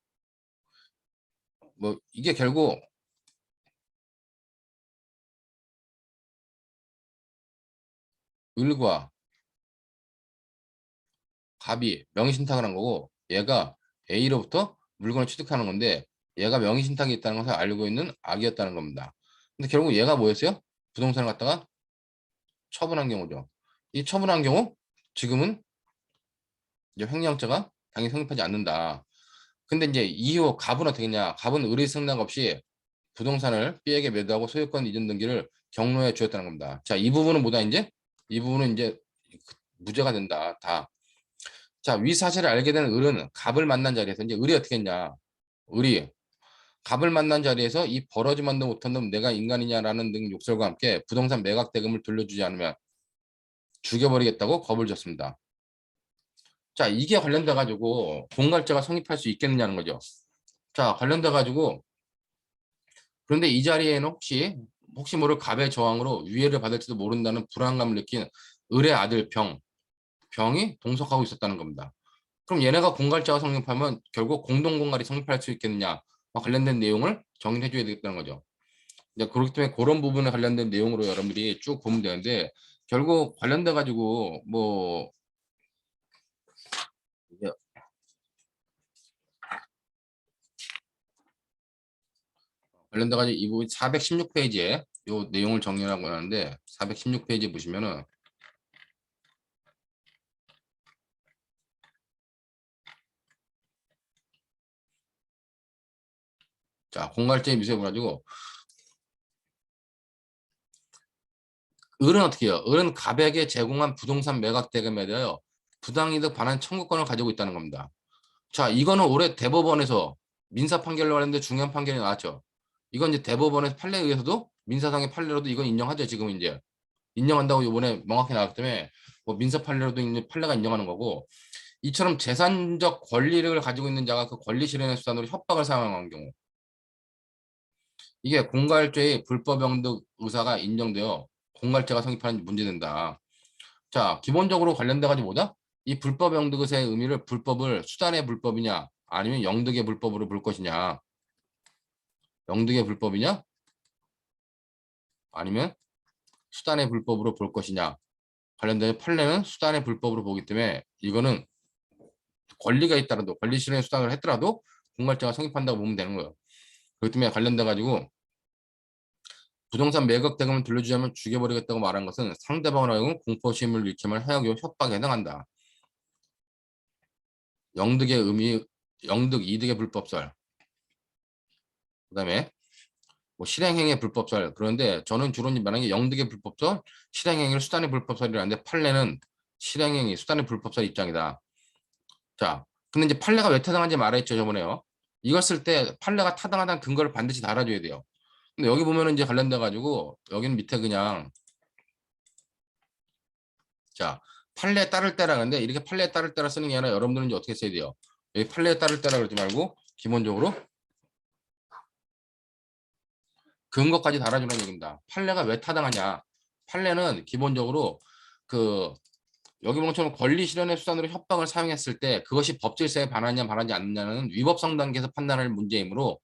이게 결국 을과 갑이 명의신탁을 한 거고 얘가 A로부터 물건을 취득하는 건데 얘가 명의신탁이 있다는 것을 알고 있는 악이었다는 겁니다. 근데 결국 얘가 뭐였어요? 부동산을 갖다가 처분한 경우죠. 이 처분한 경우 지금은 이제 횡령죄가 당연히 성립하지 않는다. 근데 이제 이후 갑은 어떻게 했냐? 갑은 의리 승낙 없이 부동산을 B에게 매도하고 소유권 이전 등기를 경로에 주었다는 겁니다. 자, 이 부분은 뭐다 이제? 이 부분은 이제 무죄가 된다. 다. 자, 위 사실을 알게 된 을은 갑을 만난 자리에서 이제 을이 어떻게 했냐? 을이 갑을 만난 자리에서 이 벌어지만도 못한 놈 내가 인간이냐라는 등 욕설과 함께 부동산 매각 대금을 돌려주지 않으면 죽여버리겠다고 겁을 줬습니다. 자, 이게 관련돼 가지고 공갈죄가 성립할 수 있겠느냐는 거죠. 자, 관련돼 가지고 그런데 이 자리에는 혹시 모를 갑의 저항으로 위해를 받을지도 모른다는 불안감을 느낀 을의 아들 병이 동석하고 있었다는 겁니다. 그럼 얘네가 공갈죄가 성립하면 결국 공동공갈이 성립할 수 있겠느냐 관련된 내용을 정리해 줘야 되겠다는 거죠. 그렇기 때문에 그런 부분에 관련된 내용으로 여러분들이 쭉 보면 되는데 결국 관련돼 가지고 관련돼 가지고 이 부분 416페이지에 요 내용을 정리하고 하는데 416페이지 보시면은 자, 공갈죄 미수해 가지고 을은 어떻게 해요? 을은 갑에게 제공한 부동산 매각 대금에 대하여 부당이득 반환 청구권을 가지고 있다는 겁니다. 자, 이거는 올해 대법원에서 민사 판결로 하는데 중요한 판결이 나왔죠. 이건 이제 대법원의 판례에 의해서도 민사상의 판례로도 이건 인정하죠. 지금 이제 인정한다고 이번에 명확히 나왔기 때문에 민사 판례로도 이제 판례가 인정하는 거고 이처럼 재산적 권리를 가지고 있는 자가 그 권리 실현의 수단으로 협박을 사용한 경우 이게 공갈죄의 불법영득 의사가 인정되어 공갈죄가 성립하는 문제된다. 자, 기본적으로 관련돼 가지고 뭐다? 이 불법영득 의사의 의미를 불법을 수단의 불법이냐 아니면 영득의 불법으로 볼 것이냐 영득의 불법이냐 아니면 수단의 불법으로 볼 것이냐 관련된 판례는 수단의 불법으로 보기 때문에 이거는 권리가 있더라도 권리 실현의 수단을 했더라도 공갈죄가 성립한다고 보면 되는 거예요. 그렇기 때문에 관련돼 가지고 부동산 매각 대금을 돌려주자면 죽여버리겠다고 말한 것은 상대방을 하여금 공포심을 일으키면 해악이고 협박에 해당한다. 영득의 의미, 영득 이득의 불법설. 그다음에 실행행위의 불법설. 그런데 저는 주로 말하는 게 영득의 불법설, 실행행위를 수단의 불법설이라는데 판례는 실행행위, 수단의 불법설 입장이다. 자, 근데 이제 판례가 왜 타당한지 말했죠 저번에요. 이걸 쓸 때 판례가 타당하다는 근거를 반드시 달아줘야 돼요. 근데 여기 보면은 이제 관련돼 가지고 여기는 밑에 그냥 자 판례에 따를 때라는데 이렇게 판례에 따를 때라 쓰는 게 아니라 여러분들은 이제 어떻게 써야 돼요? 여기 판례에 따를 때라 그러지 말고 기본적으로 근거까지 달아주는 얘기입니다. 판례가 왜 타당하냐? 판례는 기본적으로 그 여기 보면 처럼 권리 실현의 수단으로 협박을 사용했을 때 그것이 법질서에 반하냐 반하지 않느냐는 위법성 단계에서 판단할 문제이므로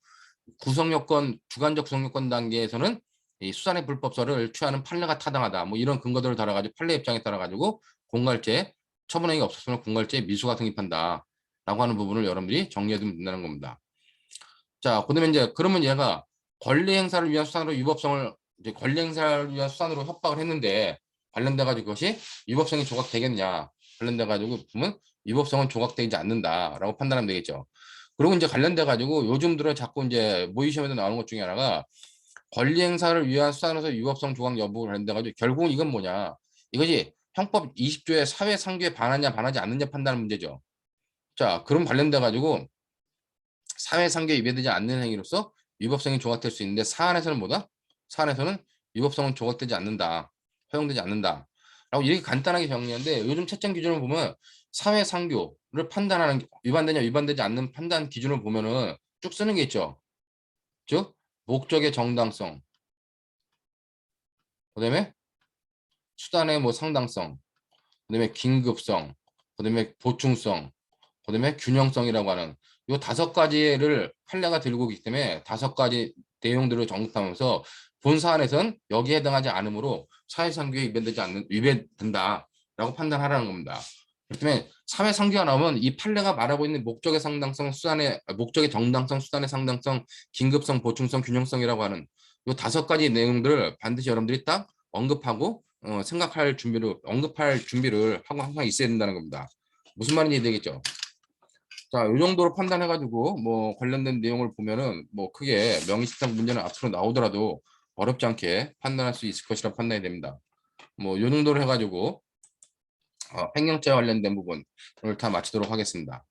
구성요건 주관적 구성요건 단계에서는 이 수산의 불법설을 취하는 판례가 타당하다. 뭐 이런 근거들을 달아가지고 판례 입장에 따라가지고 공갈죄 처분행위가 없었으면 공갈죄 미수가 성립한다. 라고 하는 부분을 여러분들이 정리해두면 된다는 겁니다. 자, 그다음에 이제 그러면 얘가 권리 행사를 위한 수단으로 위법성을 이제 권리 행사를 위한 수단으로 협박을 했는데 관련돼 가지고 그것이 위법성이 조각되겠냐? 관련돼 가지고 보면 위법성은 조각되지 않는다라고 판단하면 되겠죠. 그리고 이제 관련돼 가지고 요즘 들어 자꾸 이제 모의 시험에도 나오는 것 중에 하나가 권리 행사를 위한 수단에서 위법성 조각 여부를 관련돼 가지고 결국은 이건 뭐냐? 이것이 형법 20조의 사회 상규에 반하냐 반하지 않느냐 판단하는 문제죠. 자, 그럼 관련돼 가지고 사회상규에 위배되지 않는 행위로서 위법성이 조각될 수 있는데 사안에서는 뭐다? 사안에서는 위법성은 조각되지 않는다. 허용되지 않는다. 라고 이렇게 간단하게 정리하는데 요즘 채점 기준을 보면 사회상규를 판단하는 위반되냐 위반되지 않는 판단 기준을 보면은 쭉 쓰는 게 있죠. 즉 목적의 정당성, 그다음에 수단의 뭐 상당성, 그다음에 긴급성, 그다음에 보충성, 그다음에 균형성이라고 하는 요 5가지를 판례가 들고 있기 때문에 5가지 내용들을 정립하면서 본 사안에선 여기에 해당하지 않으므로 사회상규에 위배되지 않는 위배된다라고 판단하라는 겁니다. 그렇기 때문에 사회상규가 나오면 이 판례가 말하고 있는 목적의 상당성, 수단의 목적의 정당성, 수단의 상당성, 긴급성, 보충성, 균형성이라고 하는 요 5가지 내용들을 반드시 여러분들이 딱 언급하고 생각할 준비를 언급할 준비를 하고 항상 있어야 된다는 겁니다. 무슨 말인지 되겠죠? 자, 이 정도로 판단해가지고 뭐 관련된 내용을 보면은 뭐 크게 명의실탁 문제는 앞으로 나오더라도 어렵지 않게 판단할 수 있을 것이라 판단이 됩니다. 뭐 이 정도로 해가지고 횡령죄와 관련된 부분을 다 마치도록 하겠습니다.